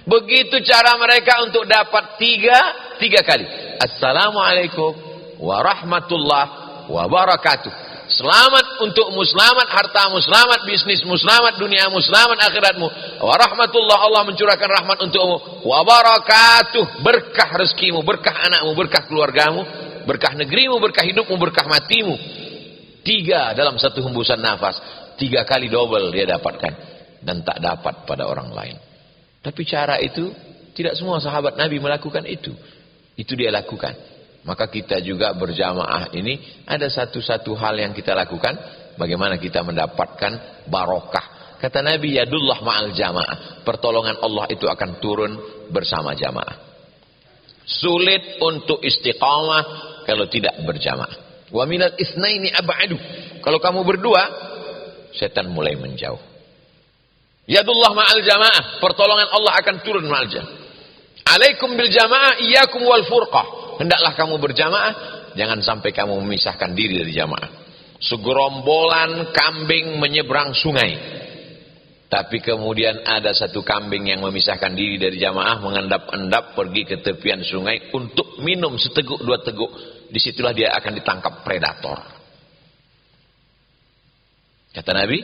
Begitu cara mereka untuk dapat 3 kali. Assalamualaikum warahmatullahi wabarakatuh. Selamat untukmu, selamat hartamu, selamat bisnismu, selamat duniamu, selamat akhiratmu. Warahmatullah, Allah mencurahkan rahmat untukmu. Wabarakatuh, berkah rezekimu, berkah anakmu, berkah keluargamu, berkah negerimu, berkah hidupmu, berkah matimu. 3 dalam satu hembusan nafas. 3 kali double dia dapatkan. Dan tak dapat pada orang lain. Tapi cara itu, tidak semua sahabat Nabi melakukan itu. Itu dia lakukan. Maka kita juga berjamaah ini ada satu hal yang kita lakukan. Bagaimana kita mendapatkan barokah. Kata Nabi, yadullah ma'al jamaah. Pertolongan Allah itu akan turun bersama jamaah. Sulit untuk istiqamah kalau tidak berjamaah. Wa minal itsnaini ab'adu. Kalau kamu berdua, setan mulai menjauh. Yadullah ma'al jamaah. Pertolongan Allah akan turun ma'al jamaah. Alaikum bil jamaah iyyakum wal furqah. Hendaklah kamu berjamaah, jangan sampai kamu memisahkan diri dari jamaah. Segerombolan kambing menyeberang sungai. Tapi kemudian ada satu kambing yang memisahkan diri dari jamaah, mengendap-endap pergi ke tepian sungai untuk minum seteguk 2 teguk. Disitulah dia akan ditangkap predator. Kata Nabi,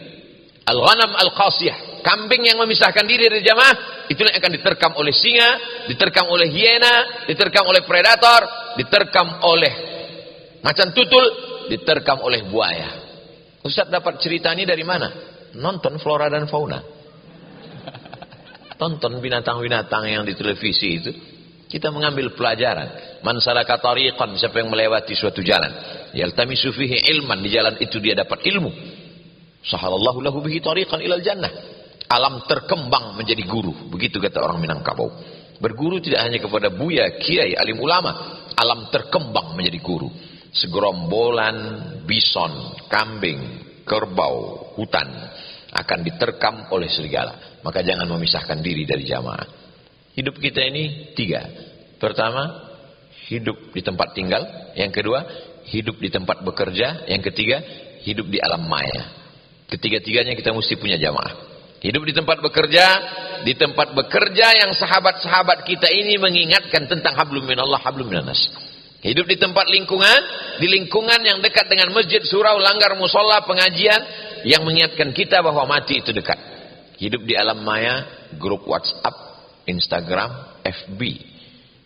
al-ghanam al-qasiyah, kambing yang memisahkan diri dari jamaah, itulah yang akan diterkam oleh singa, diterkam oleh hiena, diterkam oleh predator, diterkam oleh macan tutul, diterkam oleh buaya. Ustaz dapat cerita ini dari mana? Nonton Flora dan Fauna. Tonton binatang-binatang yang di televisi itu. Kita mengambil pelajaran. Man salaka tariqan, siapa yang melewati suatu jalan, yaltamisu fihi ilman, di jalan itu dia dapat ilmu. Sahalallahu lahu bihi tariqan ilal jannah. Alam terkembang menjadi guru. Begitu kata orang Minangkabau. Berguru tidak hanya kepada buya, kiai, alim ulama. Alam terkembang menjadi guru. Segerombolan bison, kambing, kerbau, hutan akan diterkam oleh serigala. Maka jangan memisahkan diri dari jamaah. Hidup kita ini 3. Pertama, hidup di tempat tinggal. Yang kedua, hidup di tempat bekerja. Yang ketiga, hidup di alam maya. Ketiga-tiganya kita mesti punya jamaah. Hidup di tempat bekerja yang sahabat-sahabat kita ini mengingatkan tentang hablum minallah, hablum minanas. Hidup di tempat lingkungan, di lingkungan yang dekat dengan masjid, surau, langgar, musola, pengajian, yang mengingatkan kita bahwa mati itu dekat. Hidup di alam maya, grup WhatsApp, Instagram, FB.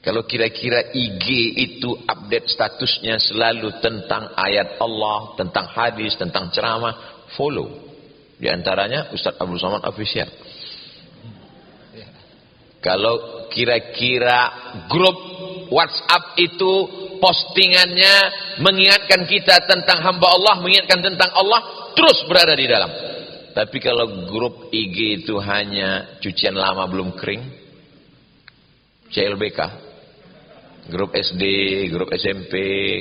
Kalau kira-kira IG itu update statusnya selalu tentang ayat Allah, tentang hadis, tentang ceramah, follow. Di antaranya Ustaz Abdul Somad Official. Kalau kira-kira grup WhatsApp itu postingannya mengingatkan kita tentang hamba Allah, mengingatkan tentang Allah, terus berada di dalam. Tapi kalau grup IG itu hanya cucian lama belum kering, CLBK, grup SD, grup SMP,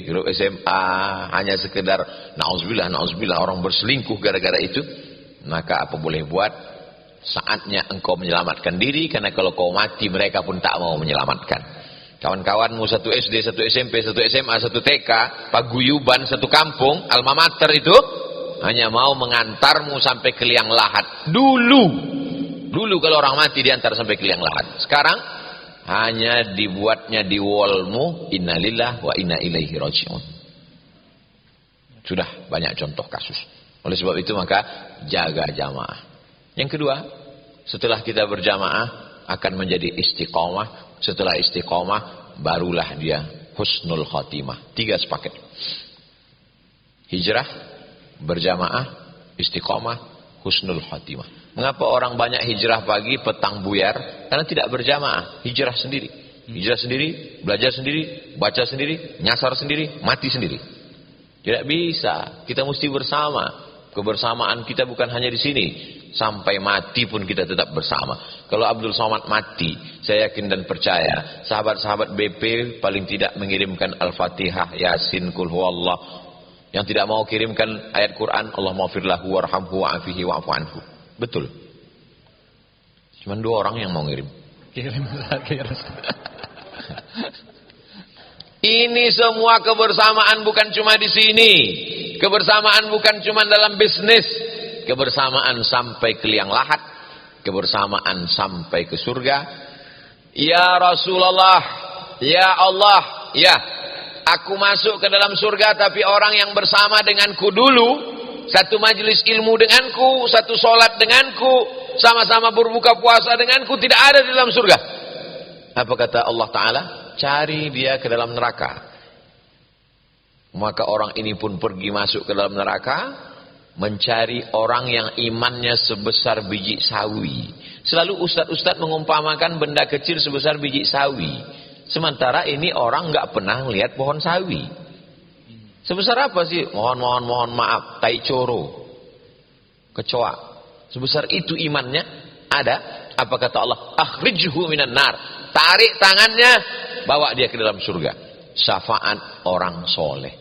grup SMA, hanya sekedar na'udzubillah orang berselingkuh gara-gara itu, maka apa boleh buat, saatnya engkau menyelamatkan diri, karena kalau kau mati mereka pun tak mau menyelamatkan. Kawan-kawanmu satu SD, satu SMP, satu SMA, satu TK, paguyuban satu kampung, alma mater itu hanya mau mengantarmu sampai ke liang lahat. Dulu kalau orang mati diantar sampai ke liang lahat. Sekarang hanya dibuatnya di wallmu, innalillah wa inna ilaihi raji'un. Sudah banyak contoh kasus. Oleh sebab itu maka jaga jamaah. Yang kedua, setelah kita berjamaah akan menjadi istiqomah. Setelah istiqomah barulah dia husnul khatimah. 3 sepaket. Hijrah, berjamaah, istiqomah, husnul khatimah. Mengapa orang banyak hijrah pagi, petang buyar? Karena tidak berjamaah. Hijrah sendiri. Hijrah sendiri, belajar sendiri, baca sendiri, nyasar sendiri, mati sendiri. Tidak bisa. Kita mesti bersama. Kebersamaan kita bukan hanya di sini. Sampai mati pun kita tetap bersama. Kalau Abdul Somad mati, saya yakin dan percaya sahabat-sahabat BP paling tidak mengirimkan Al-Fatihah, Yasin, Qul Huwallah. Yang tidak mau kirimkan ayat Quran, Allahumma firlahu warhamhu wa'afihi wa'afu anhu. Betul. Cuma 2 orang yang mau ngirim. Ini semua kebersamaan bukan cuma di sini. Kebersamaan bukan cuma dalam bisnis. Kebersamaan sampai ke liang lahat. Kebersamaan sampai ke surga. Ya Rasulullah, ya Allah, ya, aku masuk ke dalam surga, tapi orang yang bersama denganku dulu, satu majelis ilmu denganku, satu sholat denganku, sama-sama berbuka puasa denganku, tidak ada di dalam surga. Apa kata Allah Ta'ala? Cari dia ke dalam neraka. Maka orang ini pun pergi masuk ke dalam neraka, mencari orang yang imannya sebesar biji sawi. Selalu ustadz-ustadz mengumpamakan benda kecil sebesar biji sawi. Sementara ini orang nggak pernah lihat pohon sawi. Sebesar apa sih? Mohon maaf, tai coro, kecoa. Sebesar itu imannya ada. Apa kata Allah? Akhrijhu minan nar. Tarik tangannya, bawa dia ke dalam surga. Syafaat orang soleh.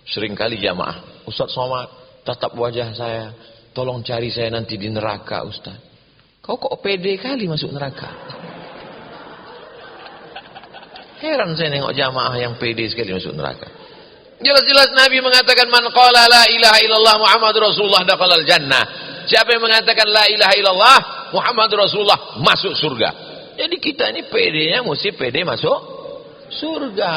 Seringkali jamaah, Ustaz Somad, tatap wajah saya, tolong cari saya nanti di neraka, Ustaz. Kau kok pede kali masuk neraka? Heran saya nengok jamaah yang pede sekali masuk neraka. Jelas-jelas Nabi mengatakan, man qala la ilaha illallah Muhammadur Rasulullah dakhalal jannah. Siapa yang mengatakan la ilaha illallah Muhammadur Rasulullah masuk surga. Jadi kita ini pedenya mesti pede masuk surga.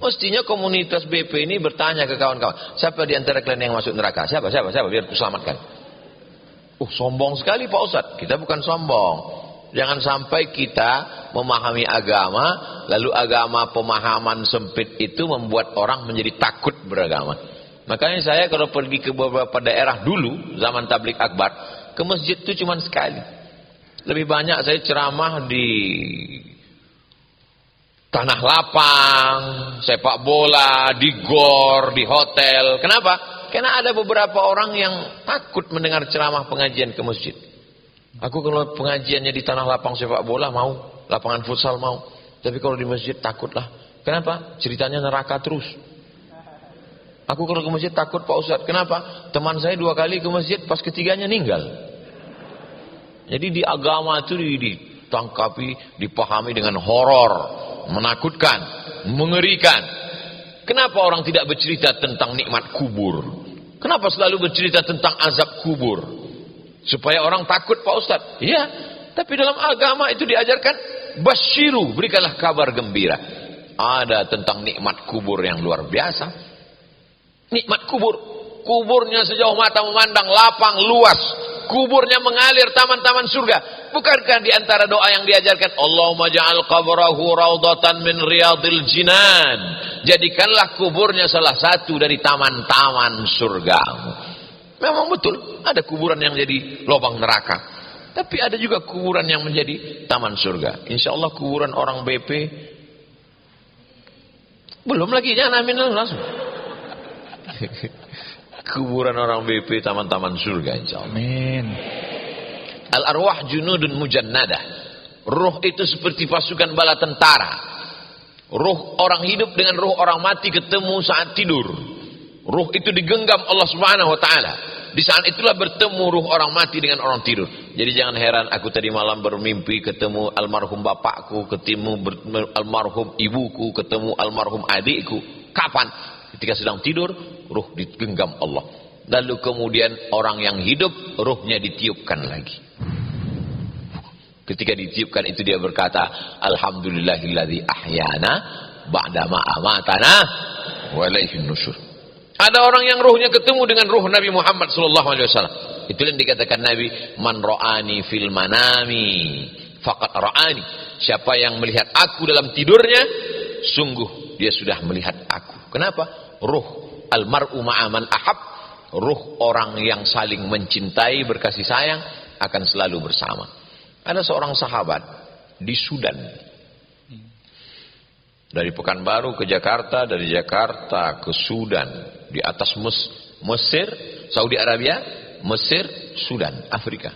Mestinya komunitas BP ini bertanya ke kawan-kawan, siapa di antara kalian yang masuk neraka? Siapa biar kuselamatkan. Sombong sekali Pak Ustadz. Kita bukan sombong. Jangan sampai kita memahami agama, lalu agama pemahaman sempit itu membuat orang menjadi takut beragama. Makanya saya kalau pergi ke beberapa daerah dulu, zaman tablik akbar, ke masjid itu cuma sekali. Lebih banyak saya ceramah di tanah lapang, sepak bola, di gor, di hotel. Kenapa? Karena ada beberapa orang yang takut mendengar ceramah pengajian ke masjid. Aku kalau pengajiannya di tanah lapang sepak bola mau, lapangan futsal mau. Tapi kalau di masjid takutlah. Kenapa? Ceritanya neraka terus. Aku kalau ke masjid takut Pak Ustadz. Kenapa? Teman saya 2 kali ke masjid, pas ketiganya ninggal. Jadi di agama itu ditangkapi, dipahami dengan horor, menakutkan, mengerikan. Kenapa orang tidak bercerita tentang nikmat kubur? Kenapa selalu bercerita tentang azab kubur? Supaya orang takut Pak Ustadz. Iya, tapi dalam agama itu diajarkan basyiru, berikanlah kabar gembira. Ada tentang nikmat kubur yang luar biasa. Nikmat kubur, kuburnya sejauh mata memandang, lapang, luas. Kuburnya mengalir taman-taman surga. Bukankah di antara doa yang diajarkan, Allahumma ja'al qabrahu raudhatan min riyadil jinan. Jadikanlah kuburnya salah satu dari taman-taman surgamu. Memang betul, ada kuburan yang jadi lubang neraka. Tapi ada juga kuburan yang menjadi taman surga. Insya Allah kuburan orang BP belum lagi, jangan amin langsung. Kuburan orang BP taman-taman surga insya Allah. Amin. Al-arwah junudun mujannadah. Ruh itu seperti pasukan bala tentara. Ruh orang hidup dengan ruh orang mati ketemu saat tidur. Ruh itu digenggam Allah Subhanahu wa taala. Di saat itulah bertemu ruh orang mati dengan orang tidur. Jadi jangan heran aku tadi malam bermimpi ketemu almarhum bapakku, ketemu almarhum ibuku, ketemu almarhum adikku. Kapan? Ketika sedang tidur, ruh digenggam Allah. Lalu kemudian orang yang hidup, ruhnya ditiupkan lagi. Ketika ditiupkan itu dia berkata, Alhamdulillahilladzi ahyana ba'dama amatana wa ilaihin nusyur. Ada orang yang ruhnya ketemu dengan ruh Nabi Muhammad SAW. Itu yang dikatakan Nabi, man ra'ani fil manami faqad ra'ani. Siapa yang melihat aku dalam tidurnya, sungguh dia sudah melihat aku. Kenapa? Ruh almar'u ma'aman ahab. Ruh orang yang saling mencintai, berkasih sayang akan selalu bersama. Ada seorang sahabat di Sudan. Dari Pekanbaru ke Jakarta, dari Jakarta ke Sudan, di atas Mesir, Saudi Arabia, Mesir, Sudan, Afrika.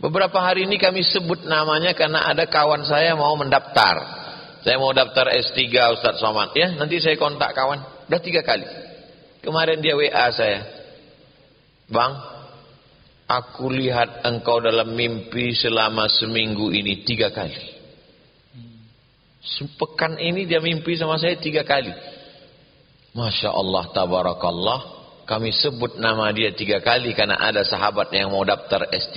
Beberapa hari ini kami sebut namanya karena ada kawan saya mau mendaftar. Saya mau daftar S3 Ustaz Somad. Ya, nanti saya kontak kawan. Udah 3 kali. Kemarin dia WA saya. Bang, aku lihat engkau dalam mimpi selama seminggu ini 3 kali. Sepekan ini dia mimpi sama saya 3 kali. Masya Allah, tabarakallah. Kami sebut nama dia 3 kali karena ada sahabat yang mau daftar S3.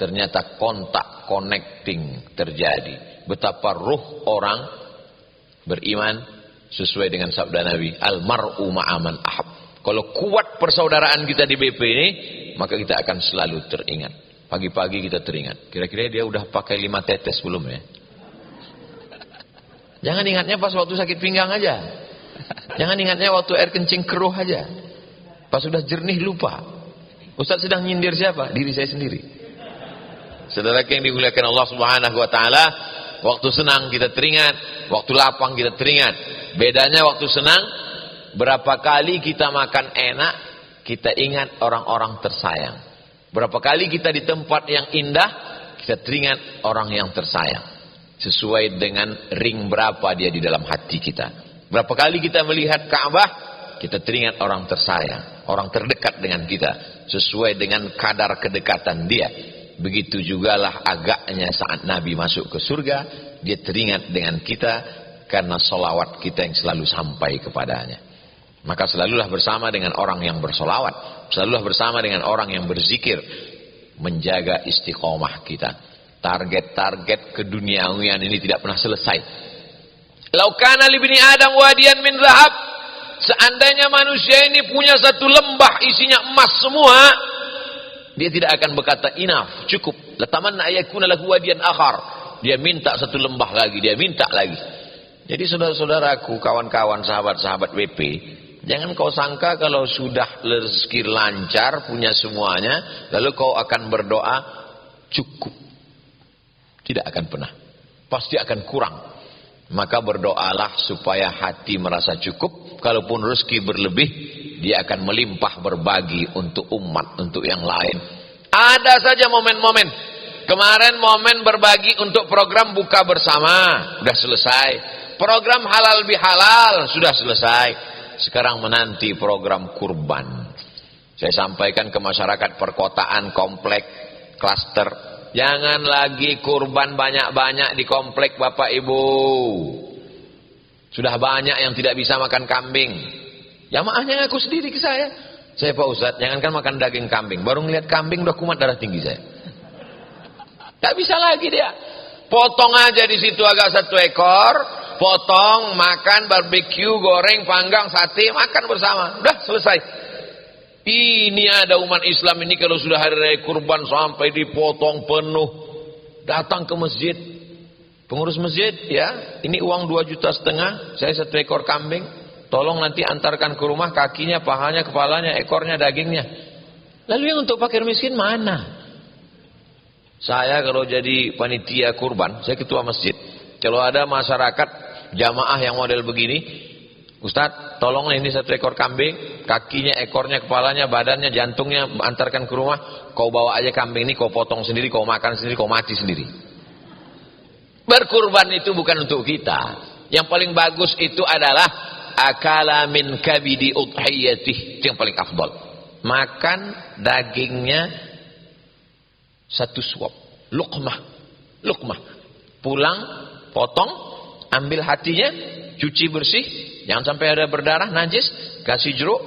Ternyata kontak connecting terjadi. Betapa ruh orang Beriman sesuai dengan sabda Nabi, al-mar'u ma'aman ahab. Kalau kuat persaudaraan kita di BP ini, maka kita akan selalu teringat. Pagi-pagi kita teringat. Kira-kira dia udah pakai 5 tetes belum ya? Jangan ingatnya pas waktu sakit pinggang aja. Jangan ingatnya waktu air kencing keruh aja. Pas sudah jernih lupa. Ustaz sedang nyindir siapa? Diri saya sendiri. Saudara yang dimuliakan Allah Subhanahu wa taala, waktu senang kita teringat, waktu lapang kita teringat. Bedanya waktu senang, berapa kali kita makan enak, kita ingat orang-orang tersayang. Berapa kali kita di tempat yang indah, kita teringat orang yang tersayang. Sesuai dengan ring berapa dia di dalam hati kita. Berapa kali kita melihat Ka'bah, kita teringat orang tersayang, orang terdekat dengan kita, sesuai dengan kadar kedekatan dia. Begitu jugalah agaknya saat Nabi masuk ke surga, dia teringat dengan kita karena solawat kita yang selalu sampai kepadanya. Maka selalulah bersama dengan orang yang bersolawat, selalulah bersama dengan orang yang berzikir, menjaga istiqomah kita. Target-target keduniawian ini tidak pernah selesai. Lau kana li bani Adam wadiyan min zahab, seandainya manusia ini punya satu lembah isinya emas semua, dia tidak akan berkata enough, cukup. Latamanna ayakuna lahu wadiyan akhar. Dia minta satu lembah lagi, dia minta lagi. Jadi saudara-saudaraku, kawan-kawan, sahabat-sahabat BP, jangan kau sangka kalau sudah rezeki lancar, punya semuanya, lalu kau akan berdoa cukup. Tidak akan pernah. Pasti akan kurang. Maka berdoalah supaya hati merasa cukup. Kalaupun rezeki berlebih, dia akan melimpah berbagi untuk umat, untuk yang lain. Ada saja momen-momen. Kemarin momen berbagi untuk program buka bersama, sudah selesai. Program halal bihalal, sudah selesai. Sekarang menanti program kurban. Saya sampaikan ke masyarakat perkotaan, komplek, klaster. Jangan lagi kurban banyak-banyak di komplek Bapak Ibu. Sudah banyak yang tidak bisa makan kambing. Jamaahnya ngaku sendiri ke saya. Saya Pak Ustadz, jangankan makan daging kambing. Baru ngeliat kambing udah kumat darah tinggi saya. Tak bisa lagi dia. Potong aja di situ agak 1 ekor. Potong, makan, barbeque, goreng, panggang, sate, makan bersama. Udah selesai. Ini ada umat Islam ini kalau sudah hari raya kurban sampai dipotong penuh, datang ke masjid, pengurus masjid, ya, ini uang 2,5 juta, saya 1 ekor kambing, tolong nanti antarkan ke rumah, kakinya, pahanya, kepalanya, ekornya, dagingnya. Lalu yang untuk fakir miskin mana? Saya kalau jadi panitia kurban, saya ketua masjid, kalau ada masyarakat jamaah yang model begini, Ustadz, tolonglah ini 1 ekor kambing, kakinya, ekornya, kepalanya, badannya, jantungnya, antarkan ke rumah. Kau bawa aja kambing ini, kau potong sendiri, kau makan sendiri, kau mati sendiri. Berkurban itu bukan untuk kita. Yang paling bagus itu adalah akala min kabidi udhiyatih. Itu yang paling afdal. Makan dagingnya 1 suap, luqmah. Pulang, potong, ambil hatinya, cuci bersih. Jangan sampai ada berdarah, najis, kasih jeruk,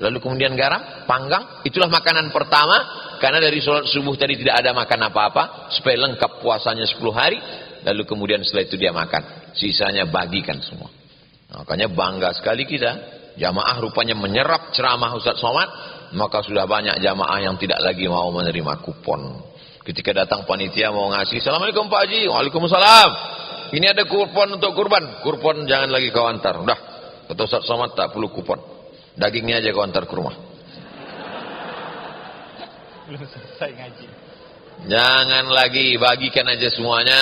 lalu kemudian garam, panggang. Itulah makanan pertama, karena dari sholat subuh tadi tidak ada makan apa-apa, supaya lengkap puasanya 10 hari, lalu kemudian setelah itu dia makan. Sisanya bagikan semua. Makanya bangga sekali kita, jamaah rupanya menyerap ceramah Ustaz Somad, maka sudah banyak jamaah yang tidak lagi mau menerima kupon. Ketika datang panitia mau ngasih, Assalamualaikum Pak Haji, Waalaikumsalam. Ini ada kupon untuk kurban. Kupon jangan lagi kau antar, udah. Kata Ustaz Somad tak perlu kupon. Dagingnya aja kau antar ke rumah. Belum selesai ngaji. Jangan lagi, bagikan aja semuanya.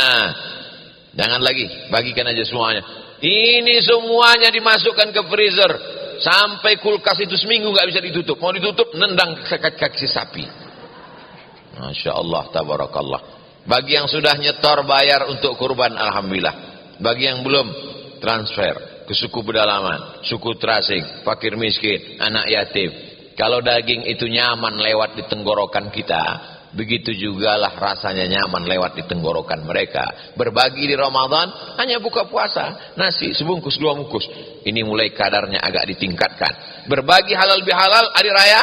Jangan lagi, bagikan aja semuanya. Ini semuanya dimasukkan ke freezer. Sampai kulkas itu seminggu nggak bisa ditutup. Mau ditutup, nendang kaki sapi. Masya Allah, tabarakallah. Bagi yang sudah nyetor bayar untuk kurban, alhamdulillah. Bagi yang belum, transfer ke suku pedalaman, suku terasing, fakir miskin, anak yatim. Kalau daging itu nyaman lewat di tenggorokan kita, begitu jugalah rasanya nyaman lewat di tenggorokan mereka. Berbagi di Ramadan hanya buka puasa, nasi sebungkus 2 bungkus. Ini mulai kadarnya agak ditingkatkan. Berbagi halal bihalal hari raya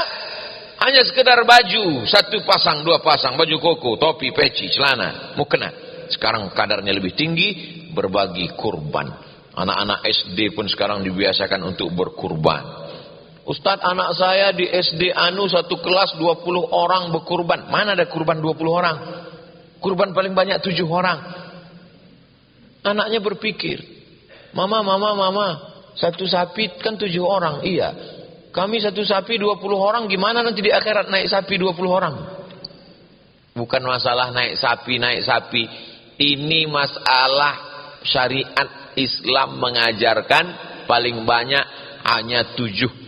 hanya sekedar baju 1 pasang 2 pasang, baju koko, topi, peci, celana, mukena. Sekarang kadarnya lebih tinggi, berbagi kurban. Anak-anak SD pun sekarang dibiasakan untuk berkurban. Ustadz, anak saya di SD satu kelas 20 orang berkurban. Mana ada kurban 20 orang? Kurban paling banyak 7 orang. Anaknya berpikir, mama, satu sapi kan 7 orang. Iya, kami satu sapi 20 orang, gimana nanti di akhirat naik sapi 20 orang? Bukan masalah naik sapi. Ini masalah syariat Islam mengajarkan paling banyak hanya 7.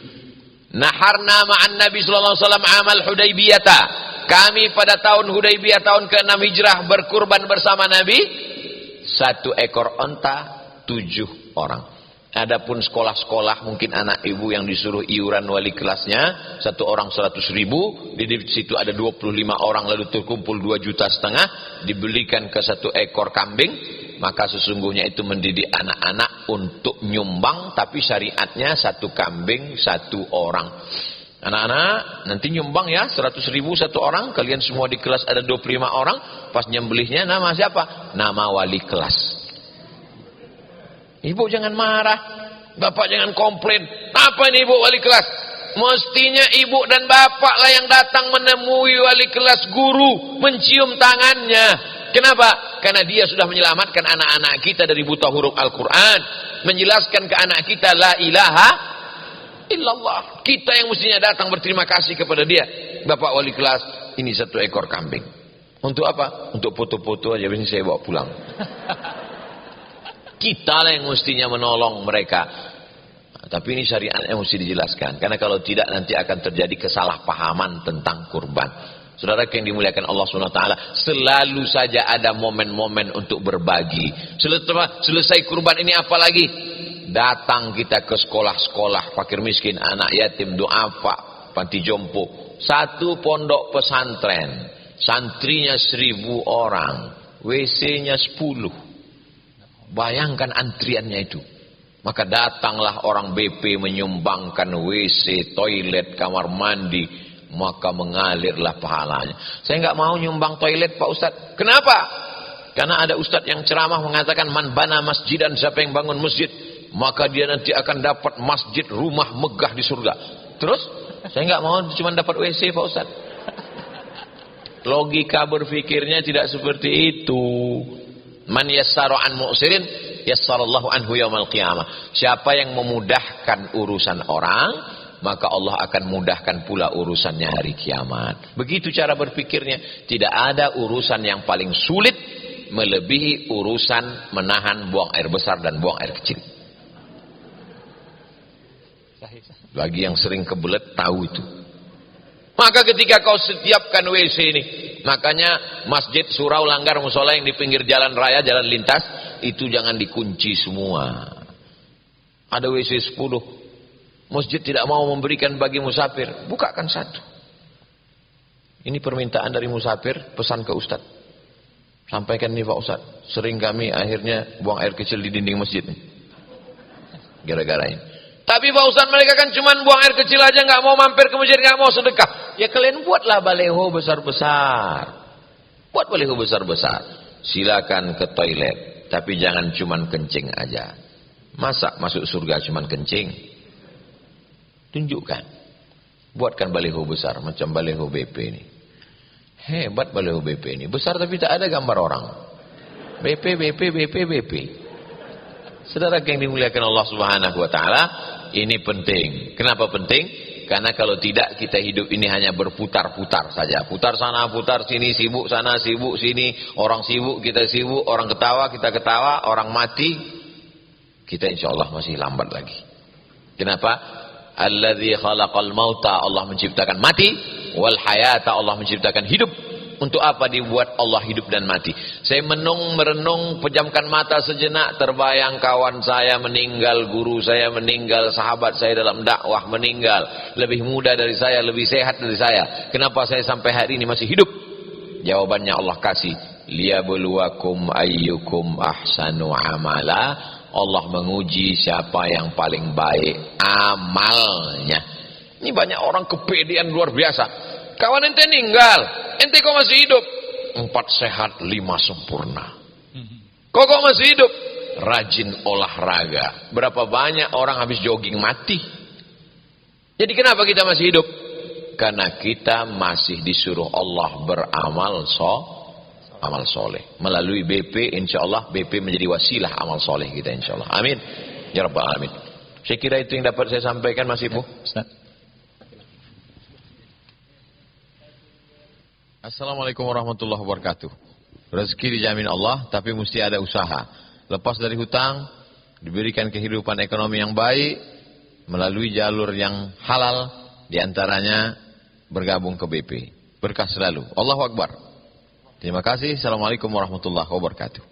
Naharna ma'an Nabi sallallahu alaihi wasallam amal Hudaybiyah. Kami pada tahun Hudaybiyah tahun ke-6 Hijrah berkurban bersama Nabi 1 ekor onta 7 orang. Adapun sekolah-sekolah mungkin anak ibu yang disuruh iuran wali kelasnya 1 orang 100.000, di situ ada 25 orang lalu terkumpul 2,5 juta, dibelikan ke 1 ekor kambing. Maka sesungguhnya itu mendidik anak-anak untuk nyumbang, tapi syariatnya 1 kambing 1 orang. Anak-anak nanti nyumbang ya 100.000 1 orang. Kalian semua di kelas ada 25 orang. Pas nyembelihnya nama siapa? Nama wali kelas. Ibu jangan marah, bapak jangan komplain. Apa ini ibu wali kelas? Mestinya ibu dan bapak lah yang datang menemui wali kelas guru, mencium tangannya. Kenapa? Karena dia sudah menyelamatkan anak-anak kita dari buta huruf Al-Quran, menjelaskan ke anak kita la ilaha illallah. Kita yang mestinya datang berterima kasih kepada dia. Bapak wali kelas, ini 1 ekor kambing. Untuk apa? Untuk foto-foto aja, ini saya bawa pulang. Kita lah yang mestinya menolong mereka. Tapi ini syariat yang mesti dijelaskan. Karena kalau tidak nanti akan terjadi kesalahpahaman tentang kurban. Saudara yang dimuliakan Allah SWT, selalu saja ada momen-momen untuk berbagi. Selesai kurban ini apa lagi? Datang kita ke sekolah-sekolah fakir miskin, anak yatim, duafa, panti jompo. 1 pondok pesantren, santrinya 1.000 orang, WC-nya 10. Bayangkan antriannya itu. Maka datanglah orang BP menyumbangkan WC, toilet, kamar mandi. Maka mengalirlah pahalanya. Saya enggak mau nyumbang toilet Pak Ustadz. Kenapa? Karena ada Ustadz yang ceramah mengatakan man bana masjidan, siapa yang bangun masjid maka dia nanti akan dapat masjid, rumah megah di surga. Terus saya enggak mau cuma dapat WC Pak Ustadz. Logika berpikirnya tidak seperti itu. Man yassara an mu'sirin yassarallahu anhu yaumal qiyamah. Siapa yang memudahkan urusan orang, maka Allah akan mudahkan pula urusannya hari kiamat. Begitu cara berpikirnya. Tidak ada urusan yang paling sulit melebihi urusan menahan buang air besar dan buang air kecil. Bagi yang sering kebelet tahu itu. Maka ketika kau setiapkan WC ini, makanya masjid, surau, langgar, musola yang di pinggir jalan raya, jalan lintas, itu jangan dikunci semua. Ada WC 10. Masjid tidak mau memberikan bagi musafir, bukakan 1. Ini permintaan dari musafir, pesan ke Ustadz. Sampaikan nih Pak Ustadz, sering kami akhirnya buang air kecil di dinding masjid nih. Gara-gara ini. Tapi Pak Ustadz, mereka kan cuma buang air kecil aja, nggak mau mampir ke masjid, nggak mau sedekah. Ya kalian buatlah baleho besar-besar. Buat baleho besar-besar. Silakan ke toilet, tapi jangan cuma kencing aja. Masa masuk surga cuma kencing? Tunjukkan. Buatkan baliho besar macam baliho BP ini. Hebat baliho BP ini. Besar tapi tak ada gambar orang. BP. Saudara yang dimuliakan Allah Subhanahu wa taala, ini penting. Kenapa penting? Karena kalau tidak kita hidup ini hanya berputar-putar saja. Putar sana, putar sini, sibuk sana, sibuk sini. Orang sibuk, kita sibuk. Orang ketawa, kita ketawa. Orang mati, kita insya Allah masih lambat lagi. Kenapa? Alladzi khalaqal mauta, Allah menciptakan mati, wal hayata, Allah menciptakan hidup. Untuk apa dibuat Allah hidup dan mati? Saya merenung, pejamkan mata sejenak, terbayang kawan saya meninggal, guru saya meninggal, sahabat saya dalam dakwah meninggal, lebih muda dari saya, lebih sehat dari saya. Kenapa saya sampai hari ini masih hidup? Jawabannya Allah kasih, liyabluwakum ayyukum ahsanu amala. Allah menguji siapa yang paling baik amalnya. Ini banyak orang kepedean luar biasa. Kawan ente meninggal, ente kok masih hidup? 4 sehat 5 sempurna. Kok masih hidup? rajin olahraga. Berapa banyak orang habis jogging mati. Jadi kenapa kita masih hidup? Karena kita masih disuruh Allah beramal amal soleh. Melalui BP, insya Allah BP menjadi wasilah amal soleh kita, insya Allah. Amin. Ya Rabbal Alamin. Saya kira itu yang dapat saya sampaikan, Mas Ibu. Ustaz. Assalamualaikum warahmatullahi wabarakatuh. Rezeki dijamin Allah, tapi mesti ada usaha. Lepas dari hutang, diberikan kehidupan ekonomi yang baik, melalui jalur yang halal, diantaranya bergabung ke BP. Berkah selalu. Allahu Akbar. Terima kasih. Assalamualaikum warahmatullahi wabarakatuh.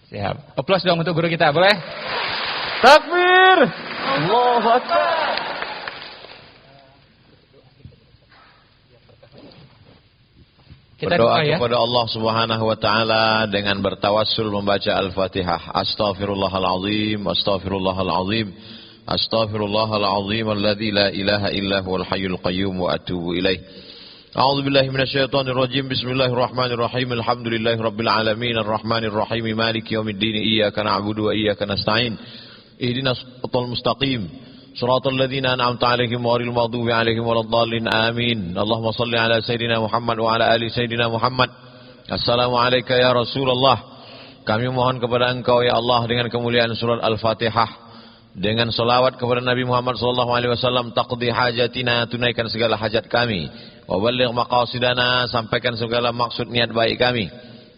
Siap. Aplaus dong untuk guru kita, boleh? Takbir! Allahu Akbar. Kita Berdoa doa ya. kepada Allah Subhanahu wa taala dengan bertawassul membaca Al-Fatihah. Astaghfirullahalazim, astaghfirullahalazim, astaghfirullahalazim alladzi la ilaha illa huwal hayyul qayyum wa atubu ilaih. A'udzu billahi minasyaitonir rajim. Bismillahirrahmanirrahim. Alhamdulillahirabbil alamin arrahmanir rahim maliki yaumiddin. Iyyaka na'budu wa iyyaka nasta'in. Ihdinas siratal mustaqim. Shiratal ladzina an'amta 'alaihim ghairil maghdubi 'alaihim waladdallin. Amin. Allahumma shalli 'ala sayidina Muhammad wa 'ala ali sayidina Muhammad. Assalamu alayka ya Rasulullah. Kami mohon kepada Engkau ya Allah dengan kemuliaan surat Al-Fatihah, dengan selawat kepada Nabi Muhammad sallallahu alaihi wasallam, taqdi hajatina, tunaikan segala hajat kami. Wa balligh maqasidana, sampaikan segala maksud niat baik kami.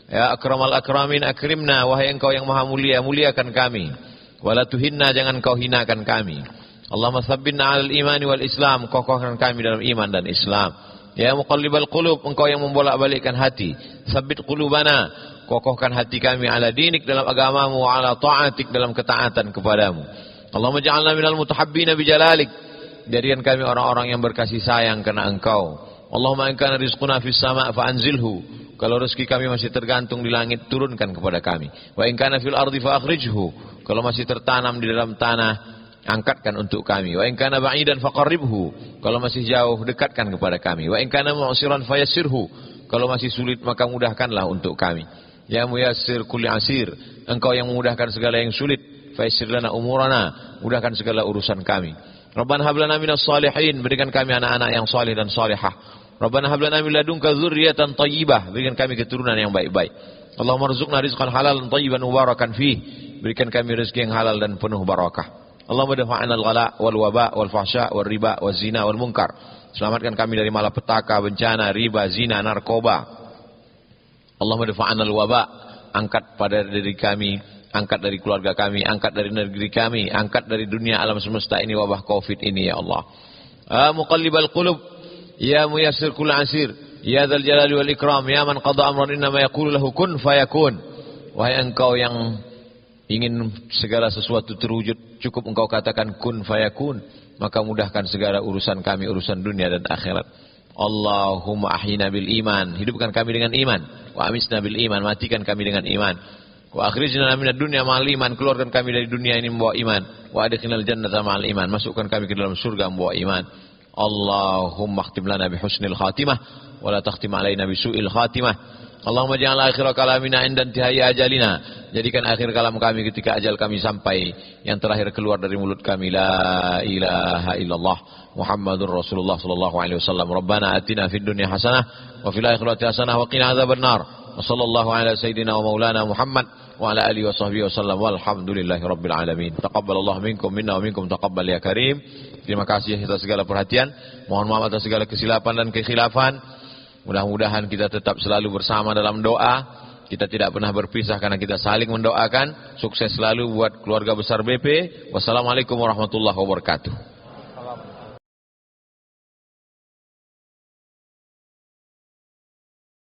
Ya akramal akramin, akrimna, wahai Engkau yang maha mulia, muliakan kami. Wala tuhinna, jangan Kau hinakan kami. Allahumma tsabbitna 'alal imani wal Islam, kokohkan kami dalam iman dan Islam. Ya muqallibal qulub, Engkau yang membolak-balikkan hati, tsabbit qulubana, kokohkan hati kami ala dinik, dalam agamamu, wa ala ta'atik, dalam ketaatan kepadamu. Allahumma ja'alna minal mutahabbina bijalalik, jadikan kami orang-orang yang berkasih sayang karena Engkau. Allahumma in kana rizquna fis sama' fa anzilhu, kalau rezeki kami masih tergantung di langit, turunkan kepada kami. Wa in kana fil ardi fa akhrijhu, kalau masih tertanam di dalam tanah, angkatkan untuk kami. Wa in kana ba'idan faqarribhu, kalau masih jauh, dekatkan kepada kami. Wa in kana mu'siran fayassirhu, kalau masih sulit maka mudahkanlah untuk kami. Ya muyassir kulli asir, Engkau yang memudahkan segala yang sulit. Fayassir lana umurana, mudahkan segala urusan kami. Rabbana hab lana minas salihin, berikan kami anak-anak yang saleh dan salihah. Rabbana hab lana min ladunka dzurriyyatan thayyibah, berikan kami keturunan yang baik-baik. Allahumma rzuqna rizqan halalan thayyiban mubarakan fih, berikan kami rezeki yang halal dan penuh barakah. Allahumma dafa'na al-ghala wal waba wal fahsya wal riba wal zina wal munkar, selamatkan kami dari malapetaka, bencana, riba, zina, narkoba. Allahumma dafa'na al-waba, angkat pada diri kami, angkat dari keluarga kami, angkat dari negeri kami, angkat dari dunia alam semesta ini wabah Covid ini ya Allah. Muqallibal qulub, ya muyassir kull asir, ya dzal jalali wal ikram, ya man qada amran innama yaqulu lahu kun fayakun. Wahai Engkau yang ingin segala sesuatu terwujud, cukup Engkau katakan kun fayakun, maka mudahkan segala urusan kami, urusan dunia dan akhirat. Allahumma ahyina bil iman, hidupkan kami dengan iman. Wa amisna bil iman, matikan kami dengan iman. Wa akhrijna minad dunya ma'al iman, keluarkan kami dari dunia ini membawa iman. Wa adkhilnal jannata ma'al iman, masukkan kami ke dalam surga membawa iman. Allahumma khtim lana bi husnil khatimah wa la takhtim alaina bi su'il khatimah. Allahumma ja'al akhir kalamina inda intihai ajalina, jadikan akhir kalam kami ketika ajal kami sampai, yang terakhir keluar dari mulut kami la ilaha illallah Muhammadur Rasulullah sallallahu alaihi wasallam. Rabbana atina fid dunya hasanah wa fil akhirati hasanah wa qina adzabannar. Wa sallallahu ala sayyidina wa maulana Muhammad wa ala alihi wa sahbihi wasallam walhamdulillahi rabbil alamin. Taqabbalallahu minkum minna wa minkum taqabbal ya karim. Terima kasih atas segala perhatian. Mohon maaf atas segala kesilapan dan kekhilafan. Mudah-mudahan kita tetap selalu bersama dalam doa. Kita tidak pernah berpisah karena kita saling mendoakan. Sukses selalu buat keluarga besar BP. Wassalamualaikum warahmatullahi wabarakatuh.